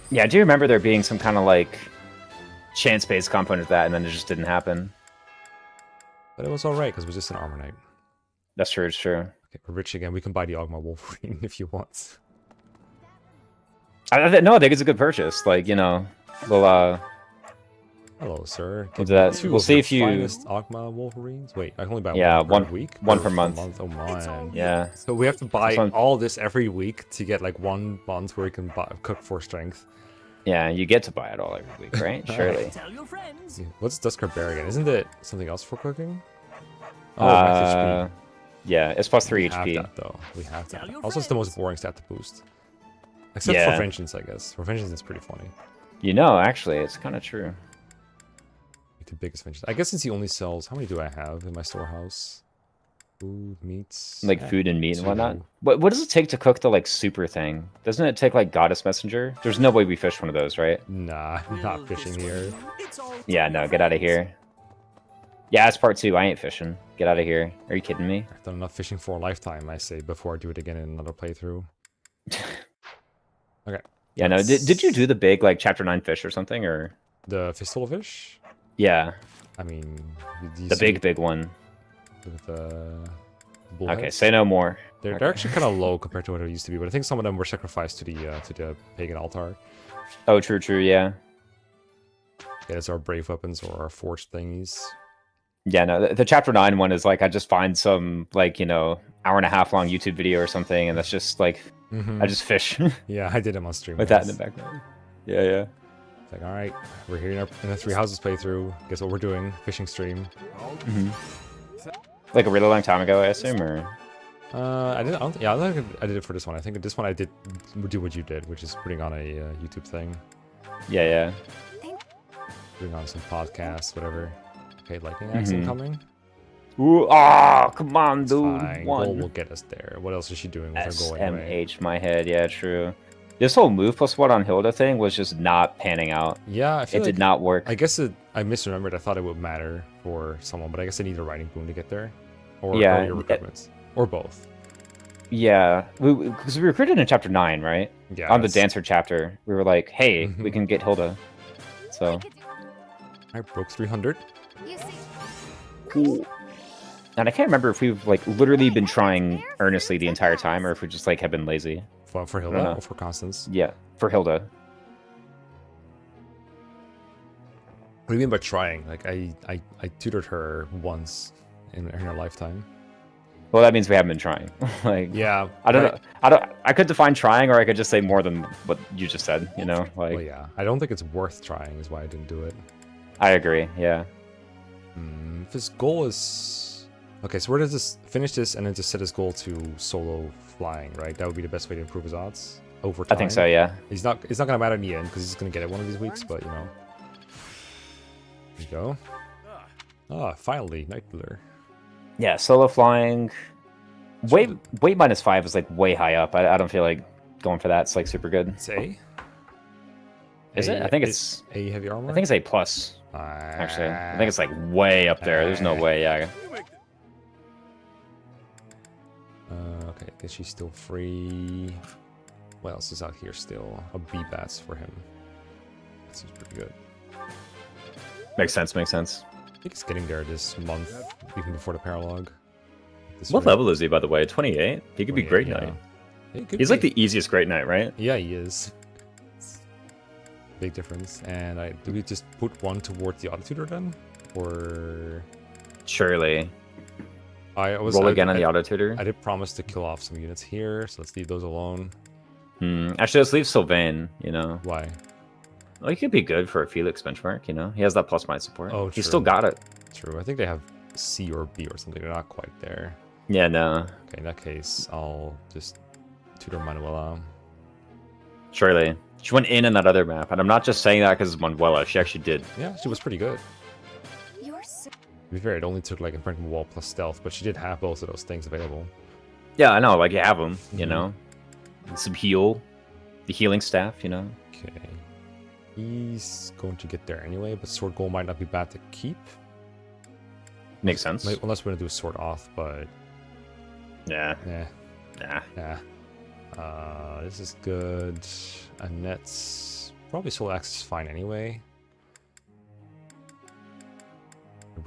Yeah, I do remember there being some kind of like chance-based component to that, and then it just didn't happen. But it was alright because it was just an armor night. That's true. It's true. Okay, we're rich again. We can buy the Ogma Wolverine if you want. No, I think it's a good purchase. Like, you know, we'll Hello, sir. We'll do that. Two We'll of see your if you- finest Ogma Wolverines. Wait, I can only buy Yeah, one one- per week. one Or per month. Oh man. yeah. So we have to buy So- all this every week to get like 1 month where we can cook for strength. Yeah, you get to buy it all every week, right? Surely. Tell your friends. Yeah. What's Dusker Bear again? Isn't it something else for cooking? Oh, max HP. Yeah, it's plus 3 We have HP. that though. We have Tell that. your Also, it's the most friends. boring stat to boost. Except Yeah. for Vengeance, I guess. For Vengeance, it's pretty funny. You know, actually, it's kind of true. the biggest finishes. I guess since he only sells, how many do I have in my storehouse? Food, meats. Like food and meat and whatnot. Two. What does it take to cook the like super thing? Doesn't it take like Goddess Messenger? There's no way we fish one of those, right? Nah, not fishing here. Yeah, no, get out of here. Yeah, it's part 2. I ain't fishing. Get out of here. Are you kidding me? I've done enough fishing for a lifetime, I say, before I do it again in another playthrough. Okay. Yeah, no. Did you do the big like chapter 9 fish or something or? The fistful of fish? Yeah. I mean, The big one. With the Okay, say no more. They're actually kind of low compared to what it used to be, but I think some of them were sacrificed to the pagan altar. Oh, true, yeah. Yeah, it's our brave weapons or our forged thingies. Yeah, no, the chapter 9 one is like I just find some like, you know, hour-and-a-half long YouTube video or something, and that's just like I just fish. Yeah, I did them on stream. With that in the background. Yeah, yeah. It's like, all right, we're here in a Three Houses playthrough. Guess what we're doing? Fishing stream. Like a really long time ago, I assume, or? I don't think I did it for this one. I think this one I did do what you did, which is putting on a YouTube thing. Yeah. Putting on some podcasts, whatever. Okay, lightning axe incoming. Ooh, come on, dude. Fine. Goal will get us there. What else is she doing with her goal anyway? SMH my head, yeah, true. This whole move plus what on Hilda thing was just not panning out. Yeah, I feel it did not work. I guess I misremembered. I thought it would matter for someone, but I guess I need a riding boon to get there. Or your recruitments. Or both. Yeah, because we recruited in chapter 9, right? Yeah. On the dancer chapter, we were like, hey, we can get Hilda. So. I broke 300. Cool. And I can't remember if we've like literally been trying earnestly the entire time, or if we just like have been lazy. For Hilda or for Constance? Yeah, for Hilda. What do you mean by trying? Like I tutored her once in her lifetime. Well, that means we haven't been trying. Like, yeah, I don't know. I could define trying, or I could just say more than what you just said. You know, like. Well, yeah. I don't think it's worth trying. Is why I didn't do it. I agree. Yeah. If his goal is okay, so where does this finish this and then just set his goal to solo flying, right? That would be the best way to improve his odds over time. I think so. Yeah. It's not gonna matter in the end because he's gonna get it one of these weeks, but you know. There you go. Ah, finally, Night Blur. Yeah, solo flying. Weight -5 is like way high up. I don't feel like going for that. It's like super good. It's A. Is it? I think it's A heavy armor. I think it's A plus. Actually, I think it's like way up there. There's no way. Yeah. Okay, I guess she's still free. What else is out here still? A B bats for him. That seems pretty good. Makes sense. Makes sense. I think he's getting there this month, even before the paralogue. What level is he, by the way? 28? He could be Great Knight. He's like the easiest Great Knight, right? Yeah, he is. Big difference. And do we just put one towards the auto tutor then? Or surely. Roll again on the auto tutor. I did promise to kill off some units here, so let's leave those alone. Actually, let's leave Sylvain, you know. Why? Well, he could be good for a Felix benchmark, you know. He has that plus mind support. Oh, he's still got it. True. I think they have C or B or something. They're not quite there. Yeah, no. Okay, in that case, I'll just tutor Manuela. Surely. She went in that other map, and I'm not just saying that because it's Manuela. She actually did. Yeah, she was pretty good. To be fair, it only took like Impregnable Wall plus Stealth, but she did have both of those things available. Yeah, I know. Like, you have them, you know. Some heal. The healing staff, you know. Okay. He's going to get there anyway, but Sword Goal might not be bad to keep. Makes sense. Unless we're going to do a Sword Off, but... Yeah. This is good. Annette's... Probably Soul Axe is fine anyway.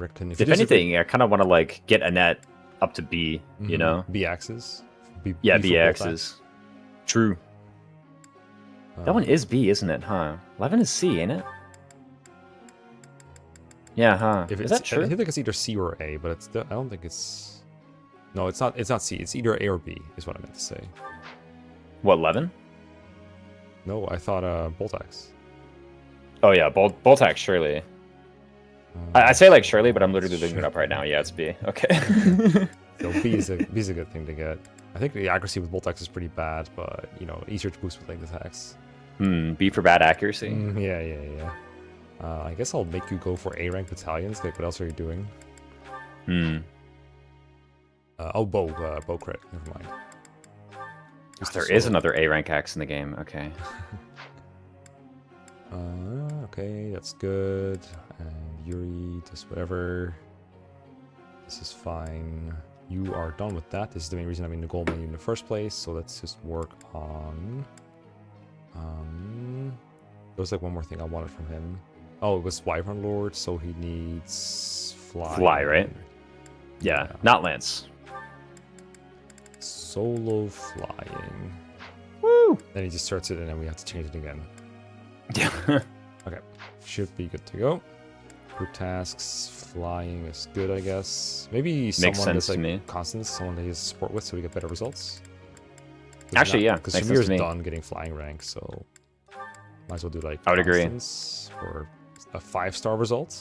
If anything, I kind of want to like get Annette up to B, you know? B axes. B axes. True. That one is B, isn't it, huh? 11 is C, ain't it? Yeah, huh? Is that true? I think it's either C or A, but I don't think it's... No, it's not C. It's either A or B, is what I meant to say. What, 11? No, I thought Bolt Axe. Oh yeah, Bolt Axe, surely. I say like surely, but I'm literally looking it up right now. Yeah, it's B. Okay. So B is a good thing to get. I think the accuracy with Bolt Axe is pretty bad, but you know, easier to boost with linked attacks. B for bad accuracy. Yeah. I guess I'll make you go for A rank battalions. Like, what else are you doing? Oh, bow crit. Never mind. There is another A rank axe in the game. Okay. Okay, that's good. And Yuri does whatever. This is fine. You are done with that. This is the main reason I'm in the gold menu in the first place. So let's just work on. There was like one more thing I wanted from him. Oh, it was Wyvern Lord, so he needs fly. Fly, right? Yeah, not lance. Solo flying. Woo! Then he just starts it, and then we have to change it again. Yeah. Okay, should be good to go. Group tasks, flying is good, I guess. Maybe someone that's like Constance, someone that he has support with, so we get better results. Actually, yeah, because Shamir's done getting flying rank, so might as well do like. I would agree. For a 5-star result,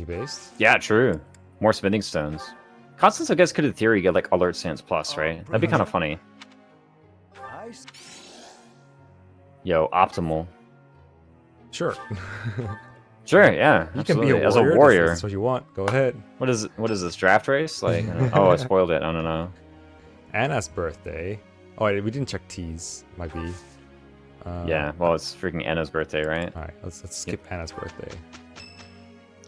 based. Yeah, true. More spending stones. Constance, I guess, could in theory get like alert stance plus, right? That'd be kind of funny. Yo, optimal. Sure. Sure, yeah. You absolutely. can be a warrior. As a warrior. That's what you want. Go ahead. What is this draft race? Like, oh, I spoiled it. I don't know. Anna's birthday. Oh, wait, we didn't check T's. Might be. Yeah, well, it's freaking Anna's birthday, right? All right, let's skip Anna's birthday.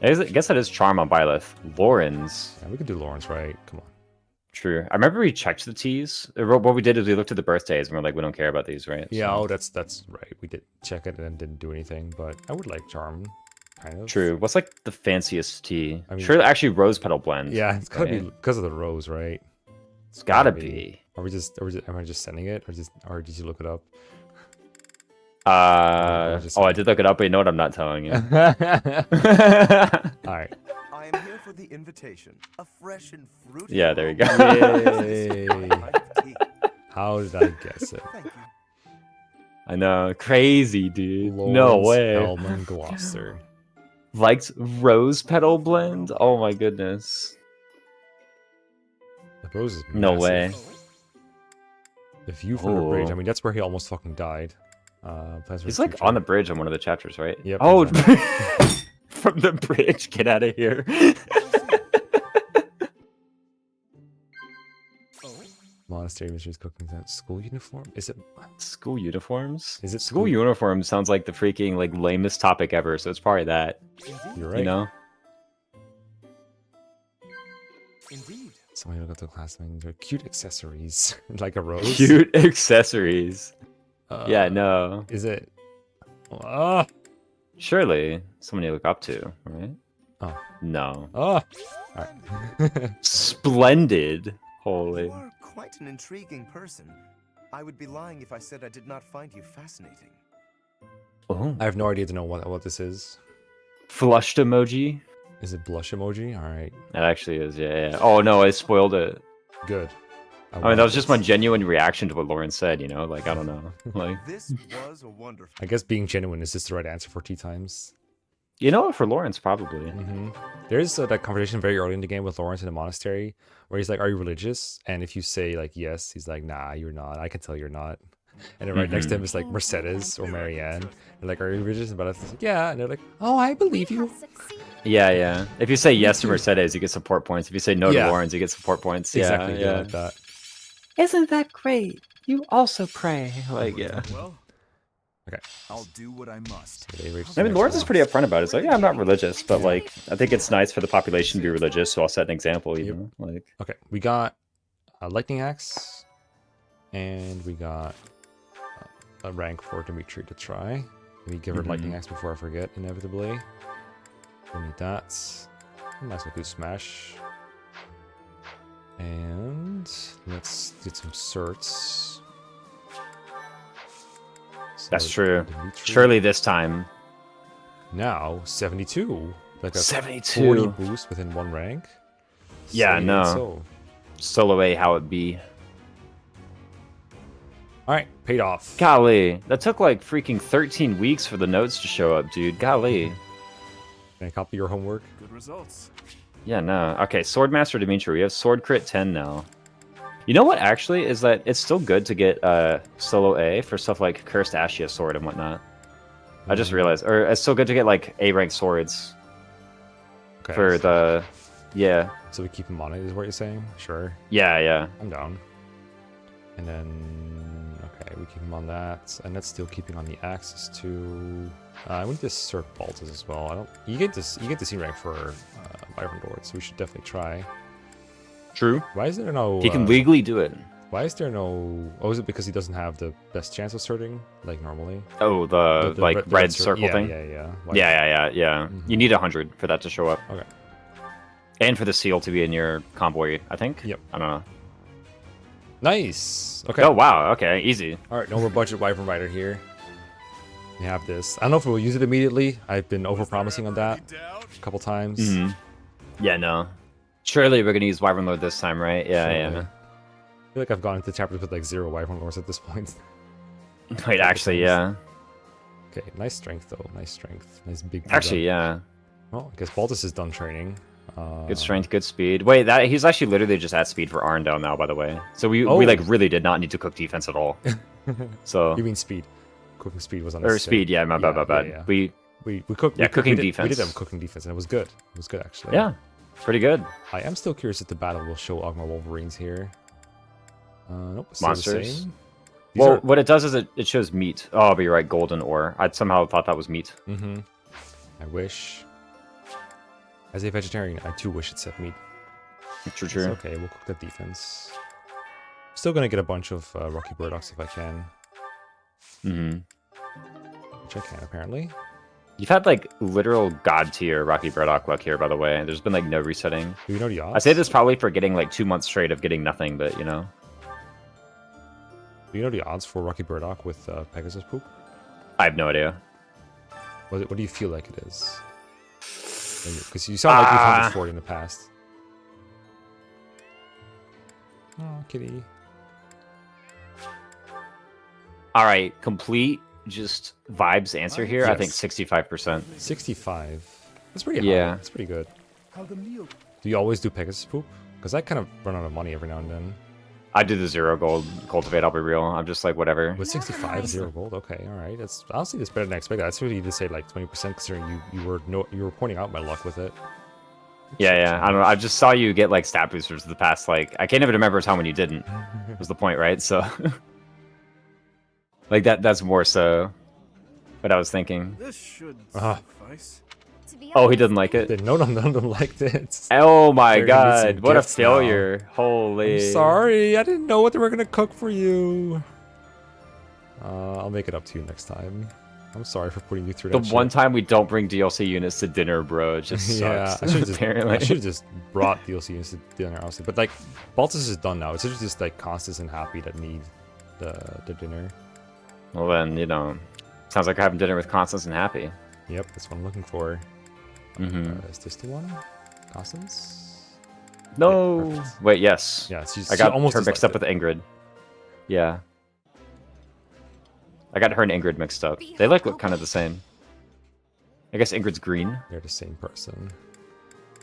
I guess that is Charm on Byleth. Lorenz. Yeah, we could do Lorenz, right? Come on. True. I remember we checked the T's. What we did is we looked at the birthdays and we're like, we don't care about these, right? Yeah, so. Oh, that's right. We did check it and didn't do anything, but I would like Charm, kind of. True. What's like the fanciest tea? I mean, sure, actually, Rose Petal Blend. Yeah, it's gotta be because of the rose, right? It's gotta be. Am I just sending it, or did you look it up? I did look it up, but you know what? I'm not telling you. All right. I am here for the invitation. A fresh and fruity. Yeah, there you go. How did I guess it? Thank you. I know, crazy, dude. Lorenz No way. Hellman Gloucester. Likes Rose Petal Blend? Oh my goodness. The rose is no massive. way. The view from the bridge. I mean, that's where he almost fucking died. He's like on the bridge on one of the chapters, right? Yep. Oh, from the bridge. Get out of here. Monastery Mysteries cooking that school uniform? Is it school uniforms? Is it school uniform? Sounds like the freaking like lamest topic ever. So it's probably that. You're right. You know. Indeed. Somebody look at the class manager. Cute accessories, like a rose. Cute accessories. Yeah, no. Is it? Surely someone you look up to, right? Oh no. Oh. All right. Splendid. Holy. You are quite an intriguing person. I would be lying if I said I did not find you fascinating. Oh. I have no idea to know what this is. Flushed emoji. Is it blush emoji? All right. It actually is. Yeah. Oh no, I spoiled it. Good. I mean, that was just my genuine reaction to what Lauren said, you know? Like, I don't know. Like, this was a wonderful. I guess being genuine is just the right answer for tea times. You know, for Lawrence, probably. Mm-hmm. There's that conversation very early in the game with Lawrence in the monastery where he's like, are you religious? And if you say, like, yes, he's like, nah, you're not. I can tell you're not. And then right next to him is like Mercedes or Marianne. They're like, are you religious? And Beth is like, yeah. And they're like, oh, I believe you. Yeah, yeah. If you say yes to Mercedes, you get support points. If you say no to Lawrence, you get support points. Exactly. Yeah, like that. Isn't that great? You also pray. Like, yeah. Well, okay. I'll do what I must. I mean, Lawrence is pretty upfront about it. It's like, yeah, I'm not religious, but like, I think it's nice for the population to be religious, so I'll set an example, you know? Like, okay, we got a lightning axe, and we got a rank for Dimitri to try. Let me give her lightning axe before I forget, inevitably. We need that. Might as well do smash. And let's get some certs. So that's true. Dimitri. Surely this time. Now 72. Like a 72 40 boost within one rank. Yeah, no. So. Solo A, how it be. All right, paid off. Golly, that took like freaking 13 weeks for the notes to show up, dude. Golly. Can I copy your homework? Good results. Yeah, no. Okay, Swordmaster Dimitri. We have Sword Crit 10 now. You know what, actually, is that it's still good to get Solo A for stuff like Cursed Ashia Sword and whatnot. I just realized, or it's so good to get like A rank swords for the, yeah. So we keep him on it, is what you're saying? Sure. Yeah. I'm down. And then, okay, we keep him on that, and that's still keeping on the axes too. We need to cert Baltus as well. I don't. You get the C rank for Wyvern Lord, so we should definitely try. True. Why is there no? He can legally do it. Why is there no? Oh, is it because he doesn't have the best chance of sorting like normally? Oh, the like red circle thing. Yeah. Yeah. You need 100 for that to show up. Okay. And for the seal to be in your convoy, I think. Yep. I don't know. Nice. Okay. Oh wow. Okay. Easy. All right. No more budget Wyvern Rider here. We have this. I don't know if we'll use it immediately. I've been over-promising on that a couple times. Yeah. No. Surely we're gonna use Wyvern Lord this time, right? Yeah. I feel like I've gone into chapters with like 0 Wyvern Lords at this point. Wait, actually, yeah. Okay, nice strength though. Nice strength. Nice big. Actually, yeah. Well, I guess Baltus is done training. Good strength, good speed. Wait, that he's actually literally just at speed for Arndale now, by the way. So we like really did not need to cook defense at all. So you mean speed? Cooking speed was on. Or speed, yeah. My bad. Yeah. We cooked. Yeah, cooking defense. We did have cooking defense, and it was good. It was good actually. Yeah, pretty good. I am still curious if the battle will show Ogma Wolverines here. Nope. Monsters. Well, what it does is it shows meat. Oh, but you're right, golden ore. I somehow thought that was meat. I wish. As a vegetarian, I too wish it said meat. True. It's okay, we'll cook that defense. Still gonna get a bunch of Rocky Burdocks if I can. Which I can, apparently. You've had, like, literal god tier Rocky Burdock luck here, by the way. There's been, like, no resetting. Do you know the odds? I say this probably for getting, like, 2 months straight of getting nothing, but, you know. Do you know the odds for Rocky Burdock with Pegasus poop? I have no idea. What do you feel like it is? Because you sound like you've had this 40 in the past. Oh, kitty. Alright, complete just vibes answer here. Yes. I think 65%. 65. That's pretty high. Yeah. That's pretty good. Do you always do Pegasus poop? Because I kind of run out of money every now and then. I do the 0 gold cultivate, I'll be real. I'm just like, whatever. With 65, 0 gold. Okay, alright. That's honestly that's better than I expected. That's really to say like 20% considering you were pointing out my luck with it. Yeah. I don't know. I just saw you get like stat boosters the past like I can't even remember how many you didn't. Was the point, right? So like that's more so what I was thinking. This should suffice. Oh, he doesn't like it. None of them liked it. Oh my god, what a failure. Now. Holy. I'm sorry, I didn't know what they were gonna cook for you. I'll make it up to you next time. I'm sorry for putting you through that. The one time we don't bring DLC units to dinner, bro, it just sucks. Yeah, I should have just brought DLC units to dinner, honestly. But like, Baltus is done now. It's just like Constance and Happy that need the dinner. Well then, you know, sounds like we're having dinner with Constance and Happy. Yep, that's what I'm looking for. Is this the one? Constance? No. Yeah, wait, yes. Yeah, I got almost her mixed up with Ingrid. Yeah. I got her and Ingrid mixed up. They like look kind of the same. I guess Ingrid's green. They're the same person.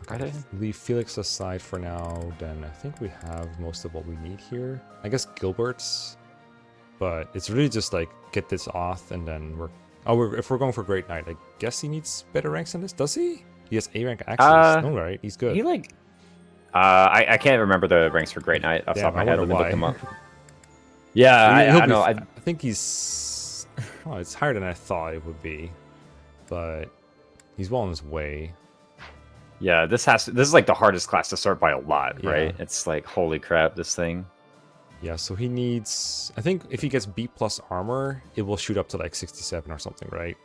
Are they? Leave Felix aside for now, then I think we have most of what we need here. I guess Gilbert's, but it's really just like get this off and then we're... Oh, if we're going for Great Knight, I guess he needs better ranks than this. Does he? He has A rank access. No, right? He's good. He like... I can't remember the ranks for Great Knight off the top of my head. Let me look them up. Yeah, I know. I think he's... Oh, it's higher than I thought it would be. But he's well on his way. Yeah, this is like the hardest class to start by a lot, right? It's like, holy crap, this thing. Yeah, so he needs... I think if he gets B plus armor, it will shoot up to like 67 or something, right?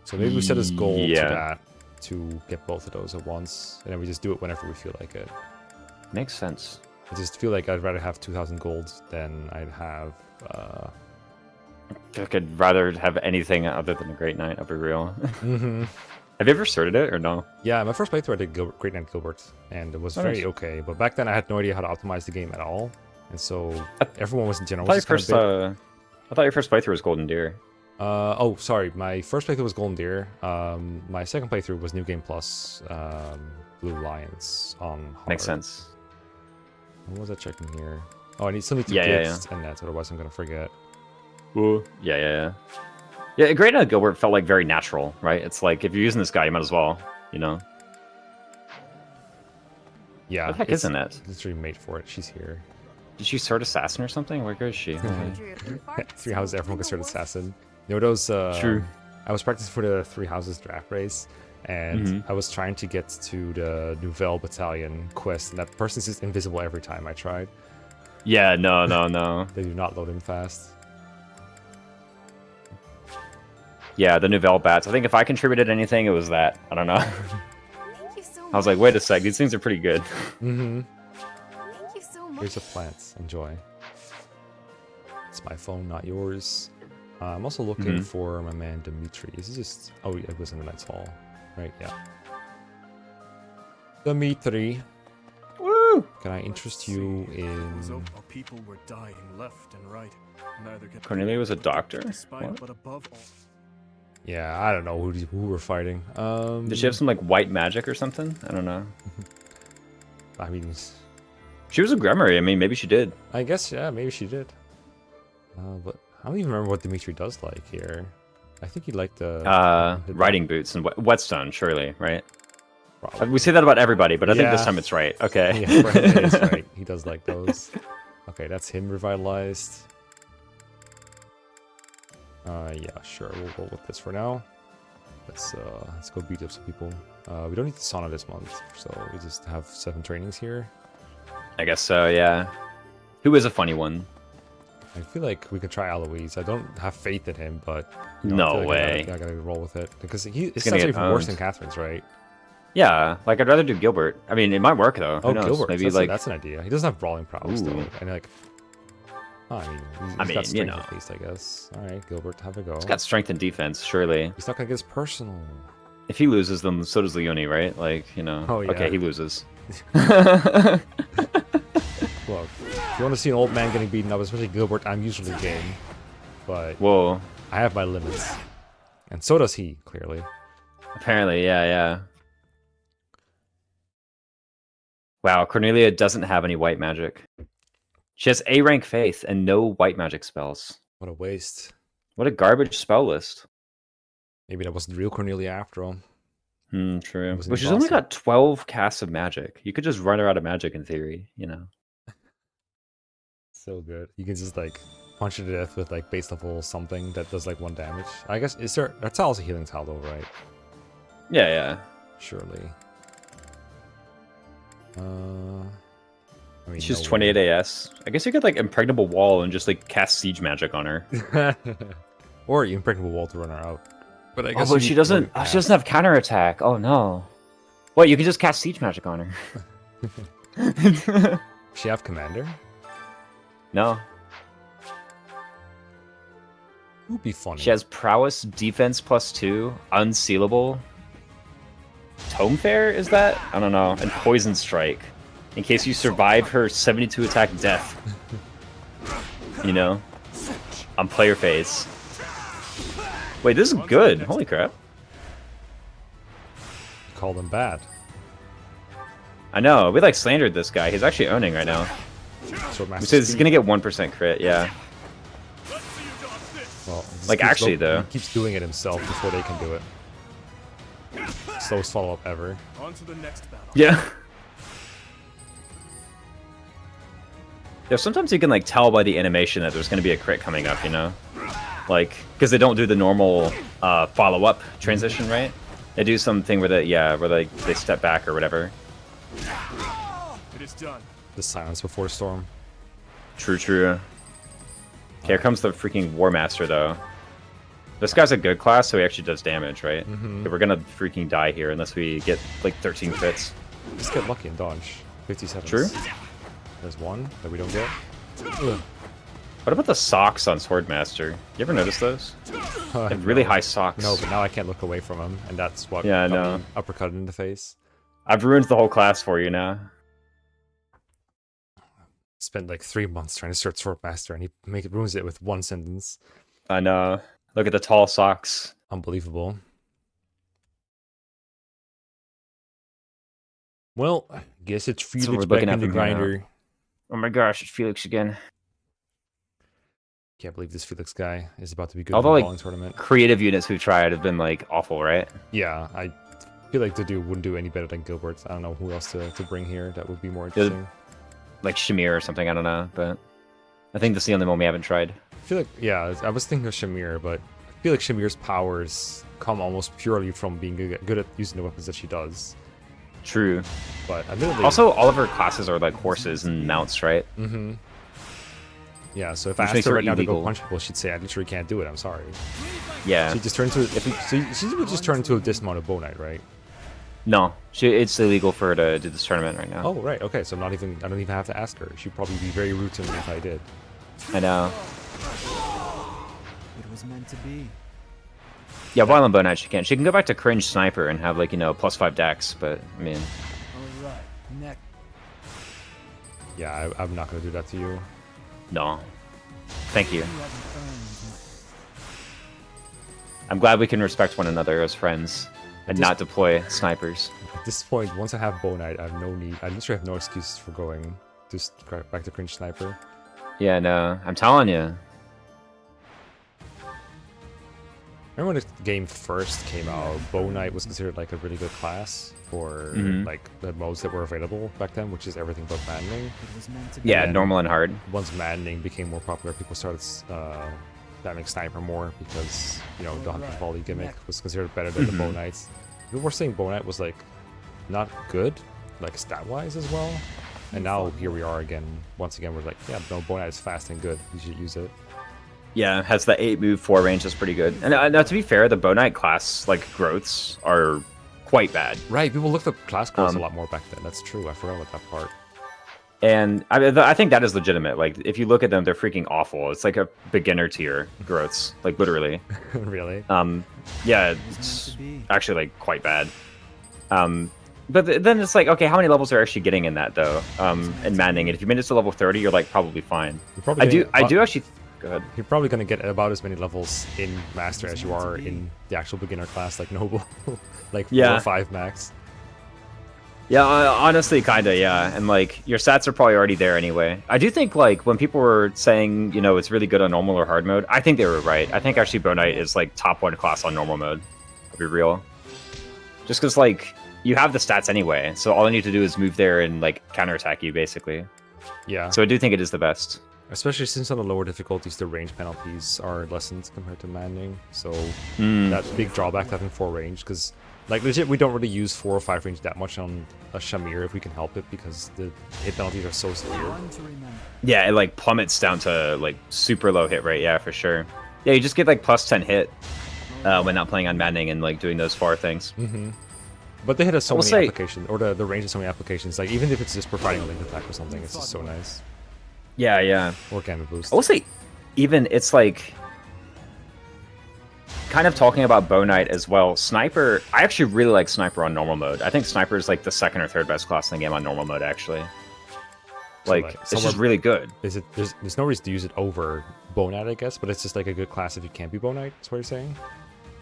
So maybe we set his goal to that to get both of those at once. And then we just do it whenever we feel like it. Makes sense. I just feel like I'd rather have 2,000 gold than I'd have... I could rather have anything other than a Great Knight, I'll be real. Have you ever started it or no? Yeah, my first playthrough I did Great Knight Gilbert, and it was very okay. But back then I had no idea how to optimize the game at all, and so everyone was in general. I thought your first playthrough was Golden Deer. Oh, sorry, my first playthrough was Golden Deer. My second playthrough was New Game Plus, Blue Lions on hard. Makes sense. What was I checking here? Oh, I still need to get and that, otherwise I'm gonna forget. Ooh. Yeah. Yeah, Great Gilbert felt like very natural, right? It's like if you're using this guy, you might as well, you know. Yeah, What the heck it's isn't it? literally made for it. She's here. Did she Sword Assassin or something? Where is she? Three houses, everyone can start assassin. You know those? True. I was practicing for the Three Houses draft race, and I was trying to get to the Nouvelle Battalion quest, and that person's just invisible every time I tried. Yeah, no. They do not load in fast. Yeah, the Nouvelle Bats. I think if I contributed anything, it was that. I don't know. Thank you so much. I was like, wait a sec, these things are pretty good. Thank you so much. Here's the plants. Enjoy. It's my phone, not yours. I'm also looking for my man Dimitri. Is he just... Oh, it was in the Knights Hall. Right, yeah. Dimitri. Woo! Can I interest you in... People were dying left and right. Neither could Cornelia was a doctor? despite, What? but above all, Yeah, I don't know who we're fighting. Did she have some like white magic or something? I don't know. I mean... She was a Gremmery. I mean, maybe she did. I guess, yeah, maybe she did. But I don't even remember what Dimitri does like here. I think he liked the Riding boots and whetstone, surely, right? Probably. We say that about everybody, but I think this Yeah. time it's right. Okay. Yeah, right, it is right. He does like those. Okay, that's him revitalized. Yeah, sure. We'll go with this for now. Let's go beat up some people. We don't need the sauna this month, so we just have 7 trainings here. I guess so, yeah. Who is a funny one? I feel like we could try Eloise. I don't have faith in him, but No I feel like way. I gotta roll with it because it's gonna not get even worse owned. than Catherine's, right? Yeah, like I'd rather do Gilbert. I mean, it might work though. Who Oh, knows? Gilbert. Maybe That's, like that's an idea. He doesn't have brawling prowess though, Ooh. and like, oh, I mean, he's I mean, got you strength know. at least, I guess. All right, Gilbert, have a go. he's got strength and defense, surely. He's not gonna get his personal. If he loses, then so does Leone, right? Like, you know. Oh, yeah. Okay, he loses. Look, if you want to see an old man getting beaten up, especially Gilbert, I'm usually game. But Whoa. I have my limits. And so does he, clearly. Apparently, yeah. Wow, Cornelia doesn't have any white magic. She has A rank faith and no white magic spells. What a waste. What a garbage spell list. Maybe that wasn't real Cornelia after all. True. wasn't But she's only Boston. got 12 casts of magic. You could just run her out of magic in theory, you know. So good. You can just like punch her to death with like base level something that does like 1 damage. I guess is there that's also a healing towel though, right? Yeah. Surely. I mean, She's no 28 AS. I guess you could like impregnable wall and just like cast siege magic on her. way. Or you impregnable wall to run her out. But I guess Oh, but you she need doesn't. to She doesn't have counterattack. Oh no. What? You can just cast siege magic on her. She have commander? No. Would be funny. She has prowess, defense +2, unsealable. Tome Fair is that? I don't know. And poison strike, in case you survive her 72 attack death. You know, on player phase. Wait, this is good. Holy crap! Call them bad. I know. We like slandered this guy. He's actually owning right now. Swordmaster We said he's speed. gonna get 1% crit. Yeah. Well, he just Like, keeps actually, though. he keeps doing it himself before they can do it. Slowest follow up ever. on to the next battle. Yeah. Yeah, sometimes you can like tell by the animation that there's going to be a crit coming up, you know? Like, because they don't do the normal follow-up transition, right? They do something where they step back or whatever. It is done. The silence before the storm. True. Okay, here comes the freaking War Master, though. This guy's a good class, so he actually does damage, right? Okay, we're gonna freaking die here unless we get like 13 crits. Just get lucky and dodge. 57. True. There's one that we don't get. Ugh. What about the socks on Swordmaster? You ever notice those? They have really high socks. No, but now I can't look away from him, and that's what Yeah, I got know. me uppercut in the face. I've ruined the whole class for you now. Spent like 3 months trying to search Swordmaster, and he ruins it with 1 sentence. I know. Look at the tall socks. Unbelievable. Well, I guess it's what we're Felix back looking in at the from here on out. grinder. Oh my gosh, it's Felix again. Can't believe this Felix guy is about to be good Although, in the like, bowling tournament. creative units we've tried have been like awful, right? Yeah, I feel like the dude wouldn't do any better than Gilbert. I don't know who else to bring here that would be more interesting. Like Shamir or something, I don't know, but I think that's the only one we haven't tried. I feel like, yeah, I was thinking of Shamir, but I feel like Shamir's powers come almost purely from being good at using the weapons that she does. True. But admittedly, Also, all of her classes are like horses and mounts, right? Mm-hmm. Yeah, so if I Which asked makes her her right now to go illegal. punch people, she'd say, I literally can't do it, I'm sorry. Yeah. She just turned into she would just turn into a dismounted bow knight, right? No, it's illegal for her to do this tournament right now. Oh, right, okay, so I don't even have to ask her. She'd probably be very rude to me if I did. I know. It was meant to be. Yeah, Violent Bow Knight she can. She can go back to Cringe Sniper and have, like, you know, +5 dex, but, I mean... Alright, next. Yeah, I'm not going to do that to you. No. Thank you. You haven't earned I'm glad we can respect one another as friends and not deploy snipers. At this point, once I have bow knight, I have no need. I literally have no excuses for going just back to cringe sniper. Yeah, no, I'm telling you. Remember when the game first came out, bow knight was considered like a really good class for like the modes that were available back then, which is everything but maddening. it was meant to be. Yeah, then- normal and hard. Once maddening became more popular, people started spamming sniper more because, you know, the hunter volley gimmick was considered better than the bow knights. People were saying bow knight was like not good, like stat wise as well. And now here we are again. Once again, we're like, yeah, no, bow knight is fast and good. You should use it. Yeah, has the 8 move 4 range, is pretty good. And now, to be fair, the Bow Knight class like growths are quite bad. Right, people looked up class growths a lot more back then. That's true. I forgot about that part. And I think that is legitimate. Like, if you look at them, they're freaking awful. It's like a beginner tier growths, like literally. Really? Yeah, it's actually like quite bad. But then it's like, okay, how many levels are actually getting in that though? In maddening, and if you made it to level 30, you're like probably fine. I do actually. Go ahead. You're probably gonna get about as many levels in master as you are in the actual beginner class, like noble, like 4 or 5 max. Yeah, honestly, kinda, yeah. And like your stats are probably already there anyway. I do think like when people were saying, you know, it's really good on normal or hard mode, I think they were right. I think actually Bow Knight is like top 1 class on normal mode. I'll be real. Just because like you have the stats anyway, so all I need to do is move there and like counterattack you basically. Yeah. So I do think it is the best. Especially since on the lower difficulties, the range penalties are lessened compared to maddening. So that's a big drawback to having 4 range, because like legit, we don't really use 4 or 5 range that much on a Shamir if we can help it, because the hit penalties are so severe. One to remember. Yeah, it like plummets down to like super low hit rate. Yeah, for sure. Yeah, you just get like +10 hit when not playing on maddening and like doing those far things. But the hit has so many applications, or the range has so many applications. Like even if it's just providing a link attack or something, it's just so nice. Yeah, yeah. Or gamma boost. I will say, even it's like kind of talking about Bow Knight as well. Sniper, I actually really like Sniper on normal mode. I think Sniper is like the 2nd or 3rd best class in the game on normal mode, actually. Like, it's just really good. Is it? There's no reason to use it over Bow Knight, I guess, but it's just like a good class if you can't be Bow Knight. That's what you're saying?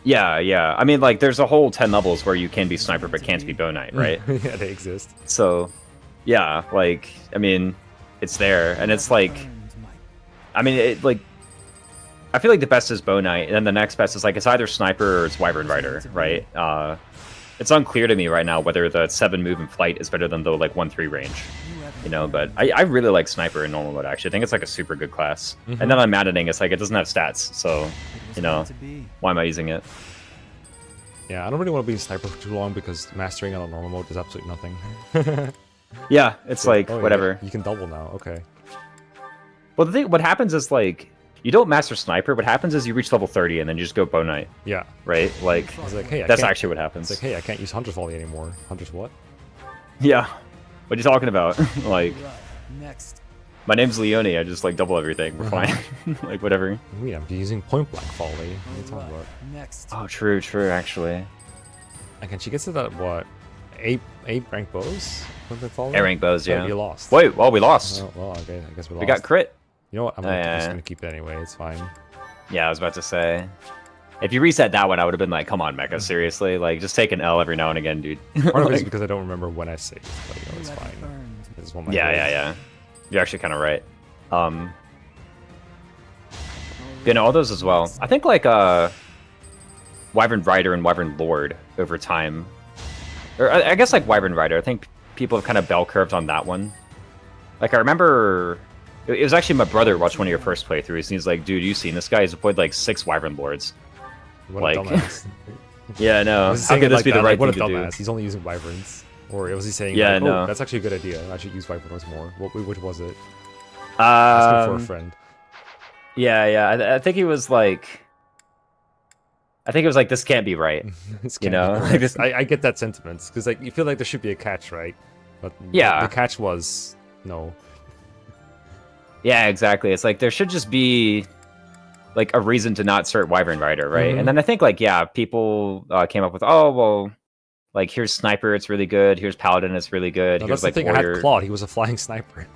Yeah, yeah. I mean, like, there's a whole 10 levels where you can be Sniper but can't be Bow Knight, right? Yeah, they exist. So, yeah, like, I mean, it's there, and it's like, I mean, it like, I feel like the best is Bow Knight, and then the next best is like it's either Sniper or it's Wyvern Rider, right? It's unclear to me right now whether the 7 move and flight is better than the like 1/3 range, you know. But I really like Sniper in normal mode. Actually, I think it's like a super good class. And then on maddening, it's like it doesn't have stats, so you know, why am I using it? Yeah, I don't really want to be in Sniper for too long because mastering on a normal mode is absolutely nothing. Yeah, it's like whatever. You can double now. Okay. Well, the thing, what happens is like you don't master Sniper. What happens is you reach level 30 and then you just go Bow Knight. Yeah. Right. Like, it's like, hey, that's actually what happens. It's like, hey, I can't use Hunter's Volley anymore. Hunter's what? Yeah. What are you talking about? Like, Next. my name's Leone. I just like double everything. We're fine. Like whatever. Yeah, I'm using Point Blank Volley. What are you talking about? Next. Oh, true. Actually. And she gets to that what? 8 rank bows? A rank bows, yeah. You lost. Wait, well, we lost. Oh, well, okay, I guess we lost. We got crit. You know what? I'm just gonna keep it anyway. It's fine. Yeah, I was about to say. If you reset that one, I would have been like, come on, Mecha, seriously? Like, just take an L every now and again, dude. Part of it is because I don't remember when I saved, but you know, it's fine. Yeah. You're actually kind of right. You know, all those as well. I think like Wyvern Rider and Wyvern Lord over time. Or I guess like Wyvern Rider, I think people have kind of bell curved on that one. Like I remember, it was actually my brother watched one of your first playthroughs, and he's like, "Dude, you seen this guy? He's deployed like 6 Wyvern Lords." What like, a dumbass. yeah, I know. How could this be the right what thing a to do? dumbass. He's only using Wyverns. Or was he saying, yeah, like, no. that's actually a good idea. I should use Wyverns more. Which was it? Asking for a friend. Yeah. I think he was like... I think it was like, this can't be right. You know? Like this, I get that sentiment. Because like, you feel like there should be a catch, right? But yeah. The catch was no. Yeah, exactly. It's like, there should just be like a reason to not start Wyvern Rider, right? And then I think like, yeah, people came up with, oh, well... Like, here's Sniper, it's really good. Here's Paladin, it's really good. No, here's that's like the thing. Warrior. I had Claude. He was a flying sniper.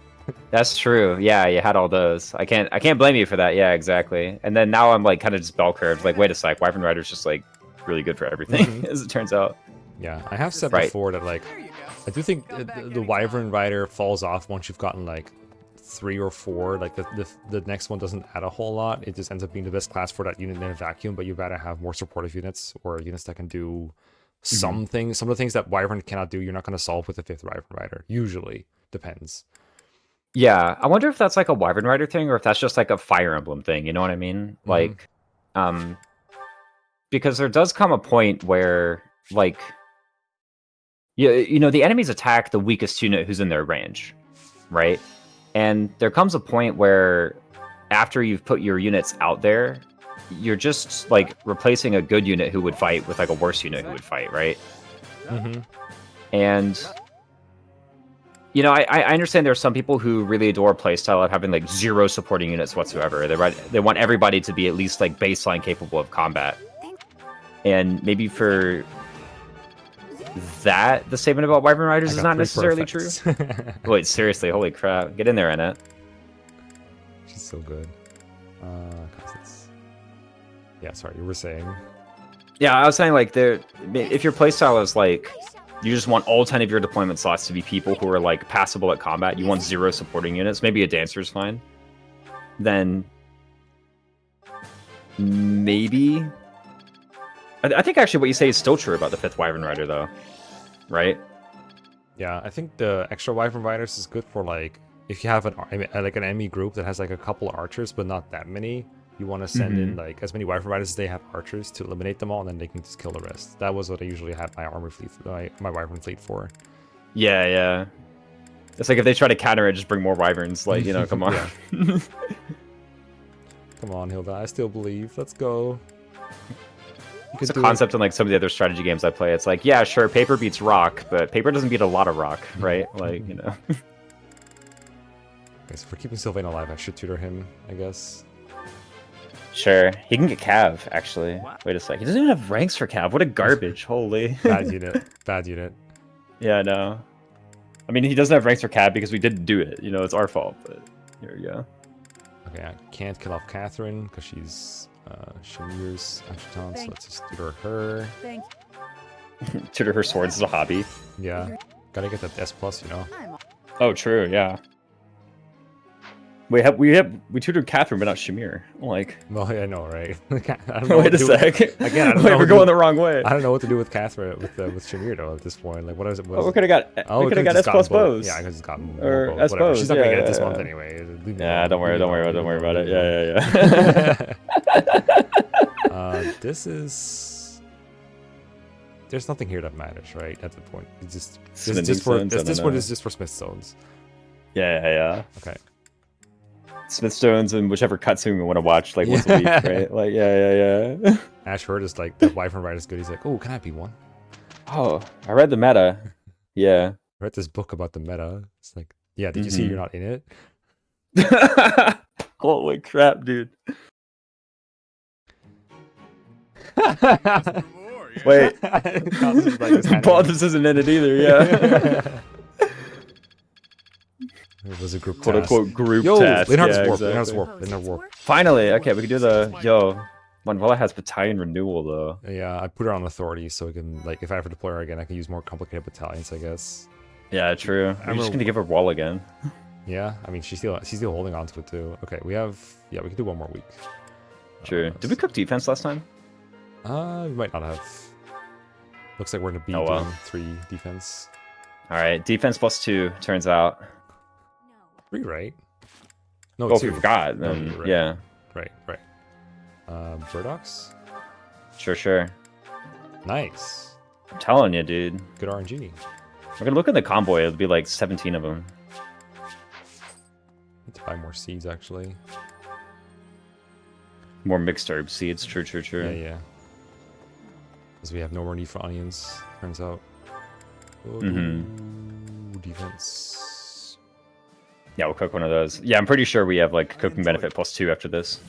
That's true. Yeah, you had all those. I can't blame you for that. Yeah, exactly. And then now I'm like kind of just bell curved. Like, wait a sec, Wyvern Rider's just like really good for everything, as it turns out. Yeah, I have said before that like, I do think the Wyvern Rider falls off once you've gotten like 3 or 4. Like the next one doesn't add a whole lot. It just ends up being the best class for that unit in a vacuum. But you've got to have more supportive units or units that can do some things. Some of the things that Wyvern cannot do, you're not going to solve with the 5th Wyvern Rider. Usually, depends. Yeah, I wonder if that's like a Wyvern Rider thing or if that's just like a Fire Emblem thing. You know what I mean? Like, because there does come a point where like, you know, the enemies attack the weakest unit who's in their range, right? And there comes a point where after you've put your units out there, you're just like replacing a good unit who would fight with like a worse unit who would fight, right? And you know, I understand there are some people who really adore playstyle of having like 0 supporting units whatsoever. They want everybody to be at least like baseline capable of combat. And maybe for that, the statement about Wyvern Riders is not necessarily true. Wait, seriously, holy crap. Get in there, Annette. She's so good. Constance. Yeah, sorry, you were saying. Yeah, I was saying like if your playstyle is like you just want all 10 of your deployment slots to be people who are like passable at combat, you want 0 supporting units, maybe a dancer is fine, then maybe I think actually what you say is still true about the 5th Wyvern Rider though, right? Yeah, I think the extra Wyvern Riders is good for like if you have an enemy group that has like a couple archers but not that many. You want to send in like as many Wyvern Riders as they have archers to eliminate them all, and then they can just kill the rest. That was what I usually had my armor fleet, my Wyvern fleet for. Yeah. It's like if they try to counter it, just bring more Wyverns. Like, you know, come on. Come on, Hilda. I still believe. Let's go. It's a concept in like some of the other strategy games I play. It's like, yeah, sure, paper beats rock, but paper doesn't beat a lot of rock, right? Like, you know. Okay, so for keeping Sylvain alive, I should tutor him, I guess. Sure, he can get Cav, actually. Wait a sec, he doesn't even have ranks for Cav. What a garbage, holy. Bad unit. Bad unit. Yeah, no. I mean, he doesn't have ranks for Cav because we didn't do it. You know, it's our fault, but here we go. Okay, I can't kill off Catherine because she's Shamir's adjutant, so let's just tutor her. Tutor her swords is a hobby. Yeah, gotta get that S+, you know. Oh, true, yeah. We tutored Catherine, but not Shamir. Like, well, I know, right? I don't know wait a sec. Again, I don't wait, know we're going the wrong way. I don't know what to do with Catherine with Shamir though at this point. Like, what is it? Oh, we could have got S+ bows. Yeah, I could just got or S+. She's not gonna get it this month anyway. Yeah, don't worry about it. Yeah. This is. There's nothing here that matters, right? At the point, it's just this one is just for Smith Stones. Yeah. Okay. Smithstones and whichever cutscene we want to watch like once a week, right? Like, yeah. Ash heard is like the Wyvern Rider is good. He's like, oh, can I be one? Oh, I read the meta. Yeah. I read this book about the meta. It's like, yeah, did you see you're not in it? Holy crap, dude. Wait. This isn't in it either, yeah. It was a group quote task. unquote group task. Leonhard's warp. Finally, okay, we can do the Manuela has battalion renewal though. Yeah, I put her on authority so we can like if I ever deploy her again, I can use more complicated battalions, I guess. Yeah, true. I'm just gonna give her wall again. Yeah, I mean she's still holding on to it too. Okay, we can do one more week. True. Did we cook defense last time? We might not have. Looks like we're gonna be doing 3 defense. All right, defense +2 turns out. 3, right? No, Oh, 2. we forgot. No, Then, right. Yeah. Right. Burdocks? Sure. Nice. I'm telling you, dude. Good RNG. We're gonna look in the convoy. It'll be like 17 of them. Need to buy more seeds, actually. More mixed herb seeds. True. Yeah. Because we have no more need for onions, turns out. Defense. Yeah, we'll cook one of those. Yeah, I'm pretty sure we have like cooking benefit +2 after this.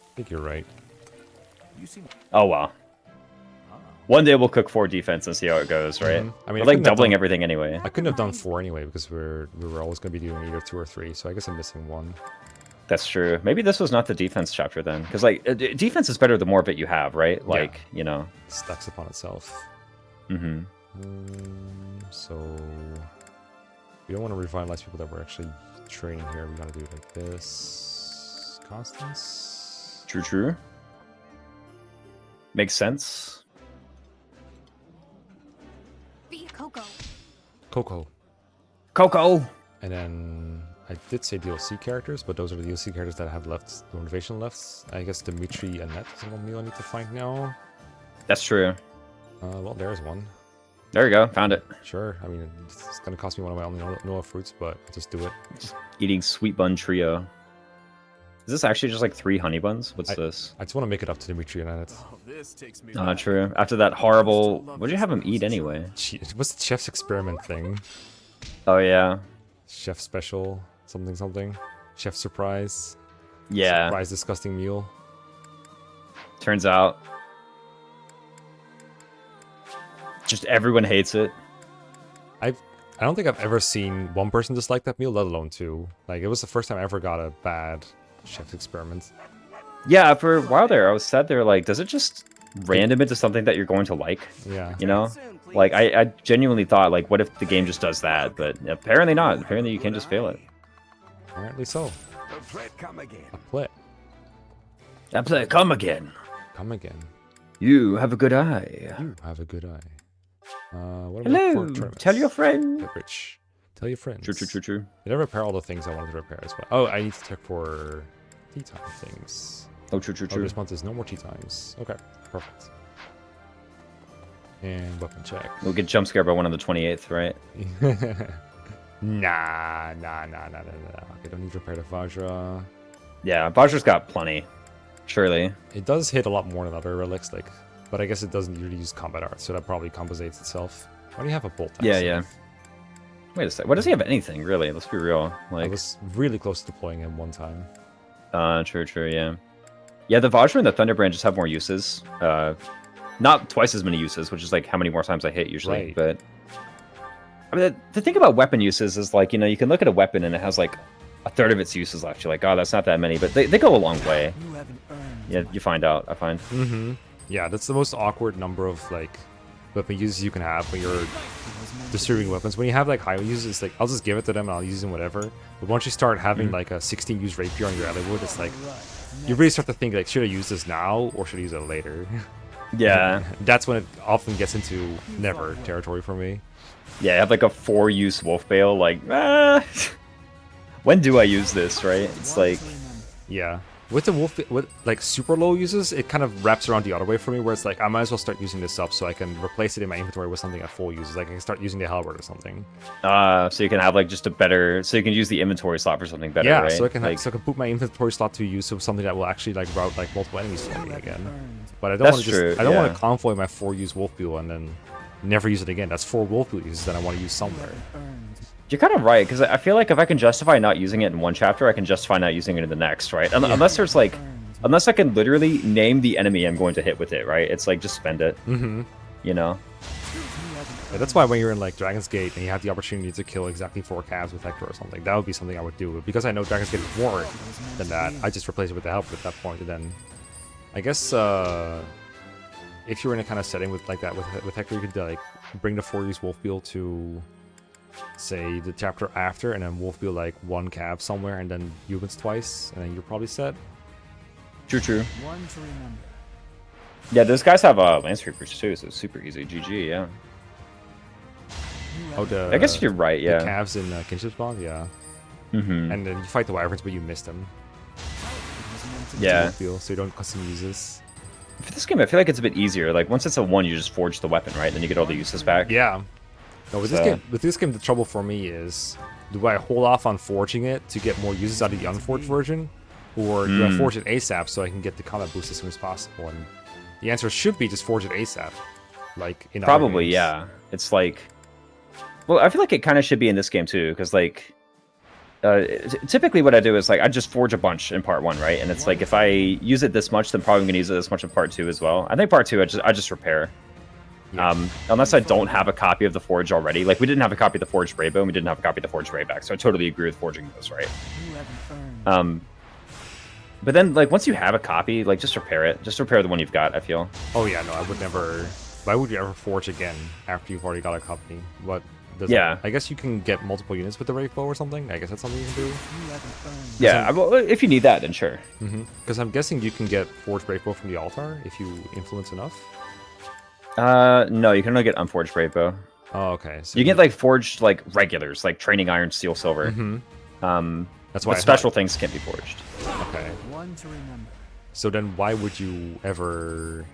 I think you're right. Oh wow. One day we'll cook 4 defense and see how it goes, right? I mean, we're like doubling everything anyway. I couldn't have done 4 anyway because we were always going to be doing either 2 or 3. So I guess I'm missing 1. That's true. Maybe this was not the defense chapter then, because like defense is better the more of it you have, right? Like you know, it stacks upon itself. So we don't want to revitalize people that we're actually training here. We got to do it like this. Constance. True. Makes sense. Be Coco. Coco. And then I did say DLC characters, but those are the DLC characters that have left the motivation left. I guess Dimitri and Annette is one meal I need to find now. That's true. Well, there's one. There you go. Found it. Sure. I mean, it's gonna cost me one of my only Noah fruits, but I'll just do it. Just eating sweet bun trio. Is this actually just like 3 honey buns? What's this? I just want to make it up to Dimitri and Annette. Oh, this takes me True. After that horrible... What did you have him eat anyway? What's the chef's experiment thing? Oh, yeah. Chef special, something. Chef surprise. Yeah. Surprise disgusting meal. Turns out... just everyone hates it. I don't think I've ever seen one person dislike that meal, let alone 2. Like, it was the first time I ever got a bad chef's experiment. Yeah, for a while there, I was sad there, like, does it just random into something that you're going to like? Yeah. You know? Like, I genuinely thought, like, what if the game just does that? But apparently not. Apparently you can just fail it. Apparently so. The threat come again. A plit. That play, come again. Come again. You have a good eye. You have a good eye. What about Hello. tournaments? Tell your friend. Get rich. Tell your friends. True. Did I repair all the things I wanted to repair as well? Oh, I need to check for tea time things. Oh, true. Oh, this month is no more tea times. Okay, perfect. And weapon check. We'll get jump scared by one on the 28th, right? Nah. Okay, don't need to repair the Vajra. Yeah, Vajra's got plenty. Surely. It does hit a lot more than other relics, like, but I guess it doesn't usually use combat art, so that probably compensates itself. Why do you have a bolt? Yeah. Wait a sec. Why does he have anything, really? Let's be real. Like, I was really close to deploying him one time. True, yeah. Yeah, the Vajra and the Thunderbrand just have more uses. Not twice as many uses, which is like how many more times I hit usually. Right. But I mean, the thing about weapon uses is like, you know, you can look at a weapon and it has like a third of its uses left. You're like, oh, that's not that many, but they go a long way. Yeah, you find out. I find. Yeah, that's the most awkward number of like weapon uses you can have when you're distributing weapons. When you have like high uses, it's like I'll just give it to them and I'll use them whatever. But once you start having like a 16 use rapier on your Alleywood, it's like you really start to think like, should I use this now or should I use it later? Yeah. That's when it often gets into never territory for me. Yeah, I have like a 4-use wolf bale. Like, when do I use this? Right? It's like, yeah. With the wolf, with like super low uses, it kind of wraps around the other way for me, where it's like I might as well start using this up so I can replace it in my inventory with something at full uses. Like I can start using the halberd or something. so you can have like just a better, so you can use the inventory slot for something better. Yeah, right? so I can like, so I can put my inventory slot to use of something that will actually like route like multiple enemies for me again. But I don't want to just I don't want to convoy my 4-use wolf beel and then never use it again. That's 4 wolf beel uses that I want to use somewhere. You're kind of right, because I feel like if I can justify not using it in one chapter, I can justify not using it in the next, right? Unless there's like, unless I can literally name the enemy I'm going to hit with it, right? It's like, just spend it. You know? Yeah, that's why when you're in like Dragon's Gate and you have the opportunity to kill exactly 4 calves with Hector or something, that would be something I would do. But because I know Dragon's Gate is more than that, I just replace it with the help at that point. And then, I guess, if you're in a kind of setting with like that with Hector, you could like bring the 4-use wolf beel to, say, the chapter after, and then wolf beel like 1 calf somewhere, and then humans twice, and then you're probably set. True. One to remember. Yeah, those guys have Lance Reapers too, so it's super easy. GG, yeah. Oh, I guess you're right, yeah. The calves in Kinship Spawn, yeah. Mm-hmm. And then you fight the wyverns, but you miss them. Yeah. So you don't custom use this. For this game, I feel like it's a bit easier. Like, once it's a 1, you just forge the weapon, right? Then you get all the uses back. Yeah. No, with this game, the trouble for me is, do I hold off on forging it to get more uses out of the unforged version? Or do I forge it ASAP so I can get the combat boost as soon as possible? And the answer should be just forge it ASAP. Like, in other Probably, games. yeah. It's like... Well, I feel like it kind of should be in this game, too, because, like... typically what I do is, like, I just forge a bunch in part 1, right? And it's like, if I use it this much, then probably I'm going to use it this much in part 2 as well. I think part 2, I just repair. Yeah. Unless I don't have a copy of the Forge already. Like, we didn't have a copy of the Forged Braybow, and we didn't have a copy of the Forged Brayback, so I totally agree with forging those, right? But then, like, once you have a copy, like, just repair it. Just repair the one you've got, I feel. Oh, yeah, no, I would never... Why would you ever forge again after you've already got a copy? What does Yeah. I guess you can get multiple units with the Wraith Bow or something. I guess that's something you can do. Yeah, well, if you need that, then sure. Because I'm guessing you can get Forged Wraith Bow from the altar if you influence enough. No, you can only get unforged Braybow. Oh, okay. So You get, like, forged, like, regulars, like training iron, steel, silver. that's why But special things can't be forged. Okay. One to remember. So then why would you ever...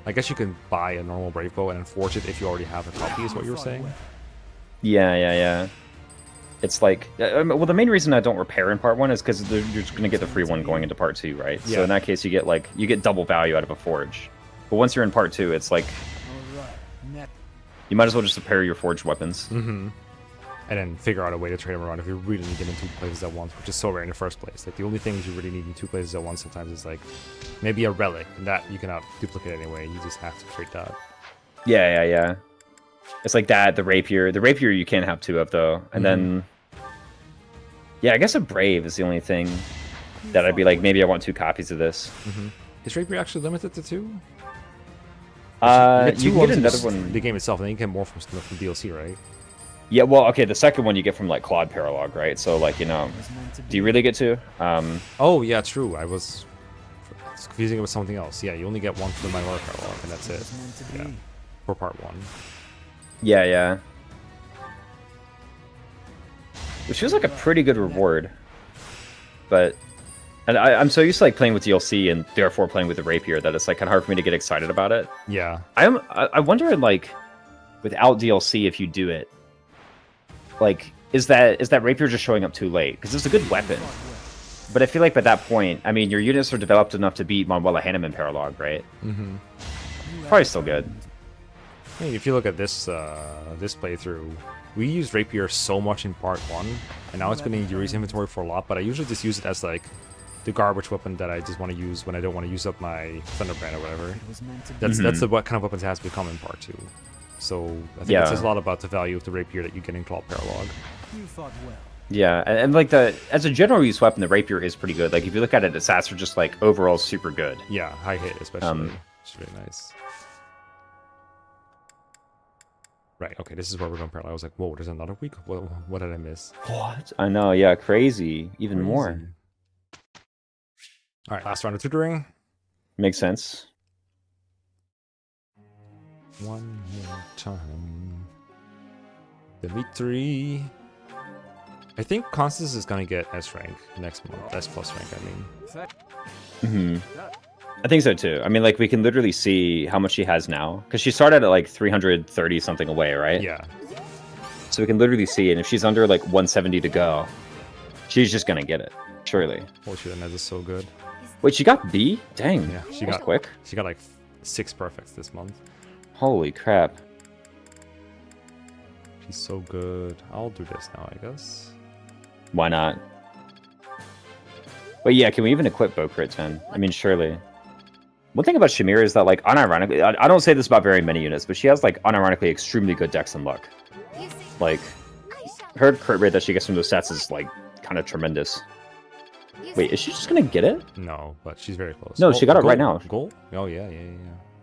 I guess you can buy a normal Brave Bow and then forge it if you already have a copy, is what you were saying? Yeah. It's like... well, the main reason I don't repair in part 1 is because you're just going to get the free one going into part 2, right? Yeah. So in that case, you get, like, you get double value out of a forge. But once you're in part 2, it's like... You might as well just repair your forged weapons. And then figure out a way to trade them around if you really need them in 2 places at once, which is so rare in the first place. Like, the only things you really need in 2 places at once sometimes is, like, maybe a relic, and that you cannot duplicate anyway. You just have to trade that. Yeah. It's like that, the rapier. The rapier you can't have 2 of, though. And then... Yeah, I guess a brave is the only thing that I'd be like, maybe I want 2 copies of this. Is rapier actually limited to 2? You can get another one. The game itself, and then you can get more from DLC, right? Yeah, well, okay, the second one you get from, like, Claude Paralog, right? So, like, you know, do you really get 2? Oh, yeah, true. I was confusing it with something else. Yeah, you only get 1 from the Minor Paralog, and that's it. Yeah, for part 1. Yeah. Which feels like a pretty good reward. But... And I'm so used to, like, playing with DLC and therefore playing with the rapier that it's, like, kind of hard for me to get excited about it. Yeah. I wonder, like, without DLC, if you do it, like, is that rapier just showing up too late? Because it's a good weapon. But I feel like by that point, I mean, your units are developed enough to beat Manuela Hahnemann Paralog, right? Probably still good. I mean, if you look at this this playthrough, we used rapier so much in part 1, and now it's been in Yuri's inventory for a lot, but I usually just use it as, like, the garbage weapon that I just want to use when I don't want to use up my Thunderbrand or whatever. That's the what kind of weapons it has become in part 2. So I think it says a lot about the value of the rapier that you get in Claw Paralog. You fought well. Yeah, and like as a general use weapon, the rapier is pretty good. Like if you look at it, the stats are just like overall super good. Yeah, high hit especially. It's really nice. Right, okay, this is where we're going parallel. I was like, whoa, there's another week? What did I miss? What? I know, yeah, crazy. Even more. Alright, last round of tutoring. Makes sense. One more time. Dimitri. I think Constance is gonna get S rank next month. S plus rank, I mean. I think so too. I mean, like, we can literally see how much she has now. Because she started at like 330 something away, right? Yeah. So we can literally see, and if she's under like 170 to go, she's just gonna get it. Surely. Holy shit, that is so good. Wait, she got B? Dang. Yeah, she got got quick. She got like 6 perfects this month. Holy crap. She's so good. I'll do this now, I guess. Why not? But yeah, can we even equip bow crit 10? I mean, surely. One thing about Shamir is that, like, unironically, I don't say this about very many units, but she has, like, unironically extremely good dex and luck. Like, her crit rate that she gets from those stats is, like, kind of tremendous. Wait, is she just gonna get it? No, but she's very close. No, she got it right now. Goal? Oh, yeah.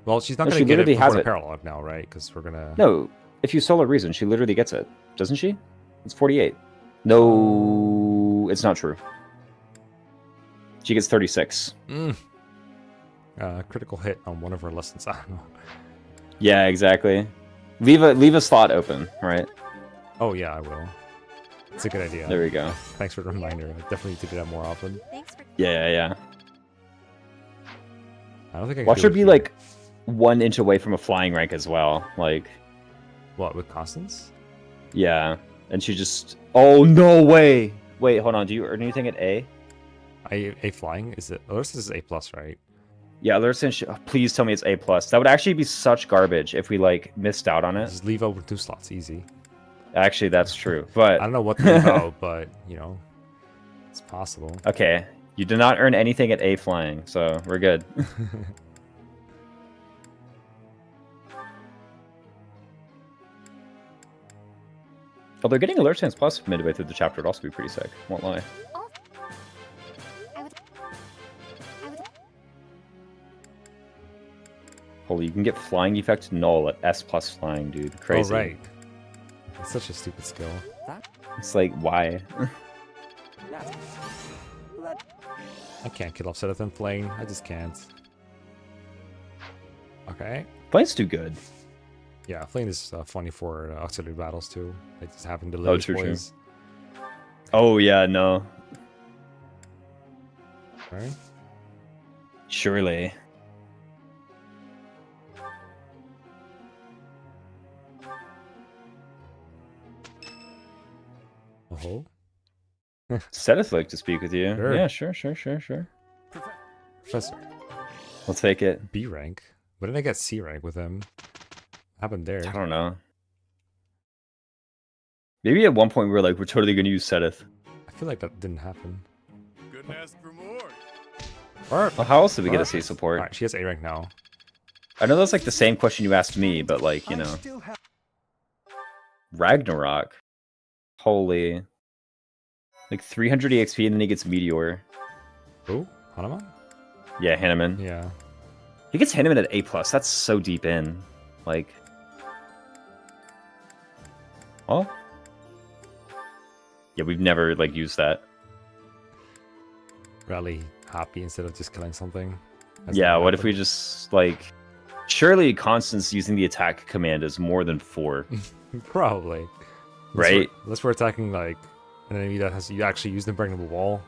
Well, she's not No, gonna she get it literally has before it. the paralog now, right? Because we're gonna... No, if you Solar Reason, she literally gets it. Doesn't she? It's 48. No, it's not true. She gets 36. Critical hit on one of her lessons. I don't know. Yeah, exactly. Leave a slot open, right? Oh yeah, I will. It's a good idea. There we go. Thanks for the reminder. I definitely need to do that more often. Thanks for. Yeah. I don't think I can Watch do her it be here. like 1 inch away from a flying rank as well. Like, What, with Constance? yeah. And she just... Oh, no way! Wait, hold on. Do you earn anything at A? A flying? Is it? Oh, this is A plus, right? Yeah, please tell me it's A+. That would actually be such garbage if we, like, missed out on it. Just leave over 2 slots, easy. Actually, that's true. But... I don't know what to leave out, but, you know, it's possible. Okay. You did not earn anything at A flying, so we're good. Although getting Alert Stance Plus midway through the chapter would also be pretty sick. Won't lie. Oh. I would. Holy, you can get Flying Effect Null at S plus Flying, dude. Crazy. Oh, right. It's such a stupid skill. It's like, why? I can't kill offset them playing. I just can't. Okay. Flying's too good. Yeah, Flame is funny for auxiliary battles too. Like just having the Oh, little true. boys. Oh, yeah, no. Right? Surely. Oh. Seth would like to speak with you. Sure. Yeah, sure. Professor. We'll take it. B rank. When did I get C rank with him? What happened there? I don't know. Maybe at one point we were like, we're totally going to use Seth. I feel like that didn't happen. Couldn't ask for more. Perfect. Well, how else did we get a C support? Alright, she has A rank now. I know that's like the same question you asked me, but like, you I know. still have Ragnarok. Holy. Like 300 EXP and then he gets Meteor. Oh, Hanuman? Yeah, Hanneman. Yeah. He gets Hanneman at A+. That's so deep in. Like... Oh? Yeah, we've never, like, used that. Rally happy instead of just killing something. Yeah, what if we just, like... Surely Constance using the attack command is more than 4. Probably. Right? Unless we're attacking, like, an enemy that has you actually use the impregnable wall.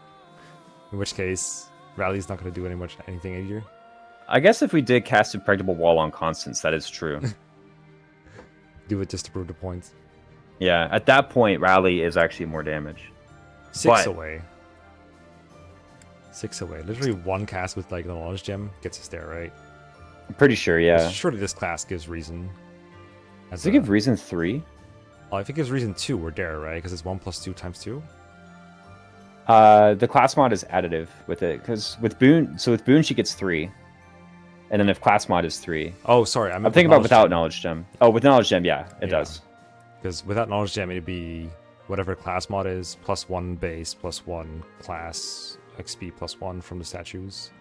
In which case, Rally's not going to do anything either. I guess if we did cast Impregnable Wall on Constance, that is true. Do it just to prove the point. Yeah, at that point, Rally is actually more damage. 6 But- away. 6 away. Literally one cast with, like, the knowledge gem gets us there, right? I'm pretty sure, yeah. Surely this class gives reason. Does it give reason 3? Oh, if it gives reason 2, we're there, right? Because it's 1 plus 2 times 2. The class mod is additive with it, because with Boon, she gets 3. And then if class mod is 3. Oh, sorry. I'm thinking about without knowledge gem. Oh, with knowledge gem, yeah, it does. Because without knowledge gem, it'd be whatever class mod is, plus 1 base, plus 1 class XP, plus 1 from the statues.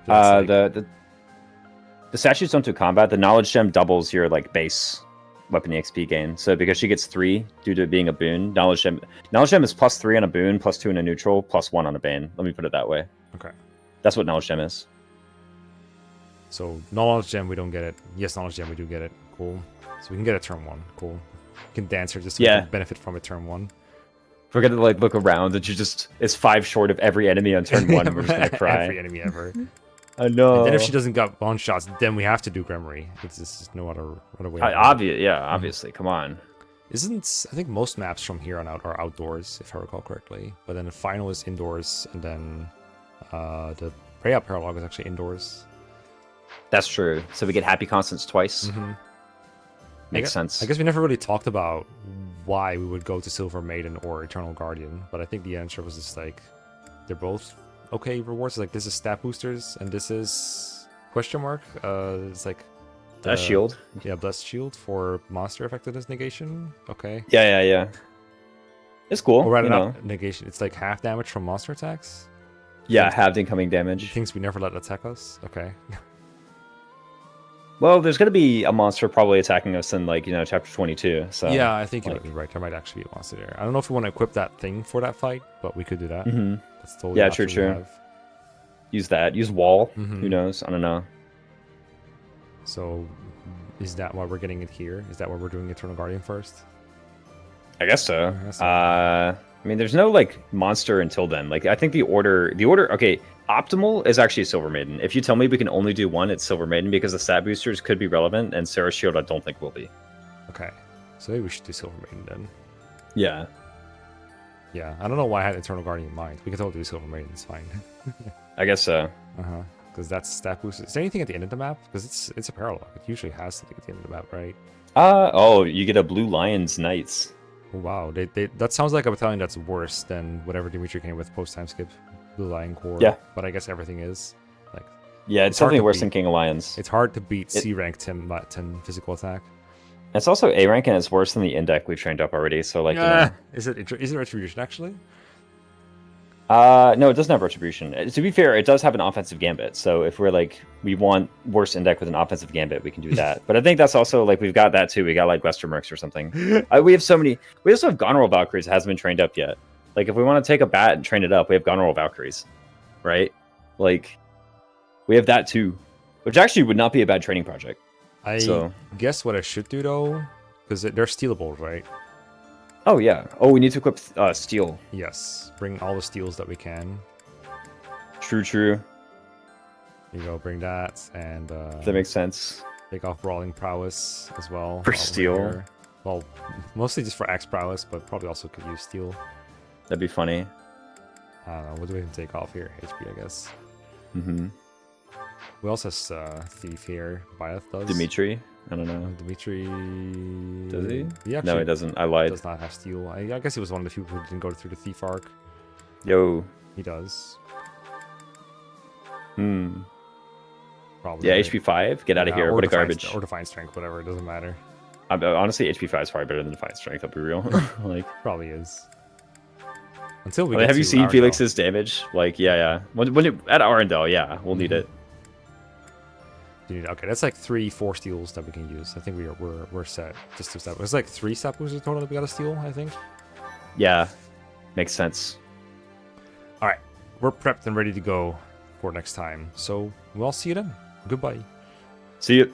So that's like- The statues don't do combat. The knowledge gem doubles your like base weapon XP gain. So because she gets 3 due to it being a boon, knowledge gem is plus 3 on a boon, plus 2 on a neutral, plus 1 on a bane. Let me put it that way. Okay. That's what knowledge gem is. So knowledge gem, we don't get it. Yes, knowledge gem, we do get it. Cool. So we can get a turn 1. Cool. We can dance her just so we can benefit from it turn 1. We're gonna like look around and you just is 5 short of every enemy on turn 1. We're just gonna cry. Every enemy ever. I know. And then if she doesn't got one shots, then we have to do Gremory. It's just no other way. Obviously. Come on. I think most maps from here on out are outdoors, if I recall correctly. But then the final is indoors, and then the Preya Paralog is actually indoors. That's true. So we get Happy Constance twice. Mm-hmm. Makes sense. I guess we never really talked about why we would go to Silver Maiden or Eternal Guardian, but I think the answer was just like they're both okay rewards. Like this is stat boosters, and this is question mark. It's like A shield. Yeah, blessed shield for monster effectiveness negation. Okay. Yeah. It's cool. Or rather, not negation. It's like half damage from monster attacks. Yeah, halved incoming damage. Things we never let attack us. Okay. Well, there's gonna be a monster probably attacking us in like chapter 22. So yeah, I think you might be right. There might actually be a monster there. I don't know if we want to equip that thing for that fight, but we could do that. Mm-hmm. That's totally true. Use that. Use wall. Mhm. Who knows? I don't know. So, is that why we're getting it here? Is that why we're doing Eternal Guardian first? I guess so. I guess so. I mean, there's no like monster until then. Like, I think the order. Okay, optimal is actually Silver Maiden. If you tell me we can only do one, it's Silver Maiden because the stat boosters could be relevant, and Sarah's Shield I don't think will be. Okay, so maybe we should do Silver Maiden then. Yeah. Yeah, I don't know why I had Eternal Guardian in mind. We can totally do Silver Maiden. It's fine. I guess so. Because that's stat boost. Is there anything at the end of the map? Because it's a parallel. It usually has something at the end of the map, right? Oh, you get a Blue Lions Knights. Oh, wow, that sounds like a battalion that's worse than whatever Dimitri came with post time skip. Blue Lion Corps. Yeah. But I guess everything is. Like, Yeah, it's hard definitely to worse beat. than King of Lions. It's hard to beat C rank 10 physical attack. It's also A rank and it's worse than the Indec we've trained up already. So like, you know. Is it Retribution actually? No, it doesn't have Retribution. To be fair, it does have an offensive gambit. So if we're like, we want worse Indec with an offensive gambit, we can do that. But I think that's also like, we've got that too. We got like Gloucester Mercs or something. We have so many. We also have Goneril Valkyries that hasn't been trained up yet. Like if we want to take a bat and train it up, we have Goneril Valkyries, right? Like we have that too, which actually would not be a bad training project. I guess what I should do though, because they're stealable, right? Oh yeah. Oh, we need to equip steel. Yes. Bring all the steals that we can. True. You go, bring that, and That makes sense. take off Brawling Prowess as well. For while we're steel? here. Well, mostly just for Axe Prowess, but probably also could use steel. That'd be funny. I don't know. What do we even take off here? HP, I guess. Mm-hmm. We also have Thief here. Byath does. Dimitri? I don't know. Dimitri. Does he? He actually No, he doesn't. I lied. does not have steel. I guess he was one of the few who didn't go through the Thief arc. Yo. He does. Yeah, Probably. right? HP 5? Get out of here. Or What a Defiant garbage. Or Defiant Strength, whatever. It doesn't matter. Honestly, HP 5 is probably better than Defiant Strength, I'll be real. Like, Probably is. Until we I mean, get have you to seen Arendelle. Felix's damage? Like, yeah. When at Arendelle, yeah, we'll need it. Okay, that's like 3-4 steals that we can use. I think we're set. Just to step. It's like 3 step boosters total that we got to steal, I think. Yeah, makes sense. All right, we're prepped and ready to go for next time. So we'll see you then. Goodbye. See you.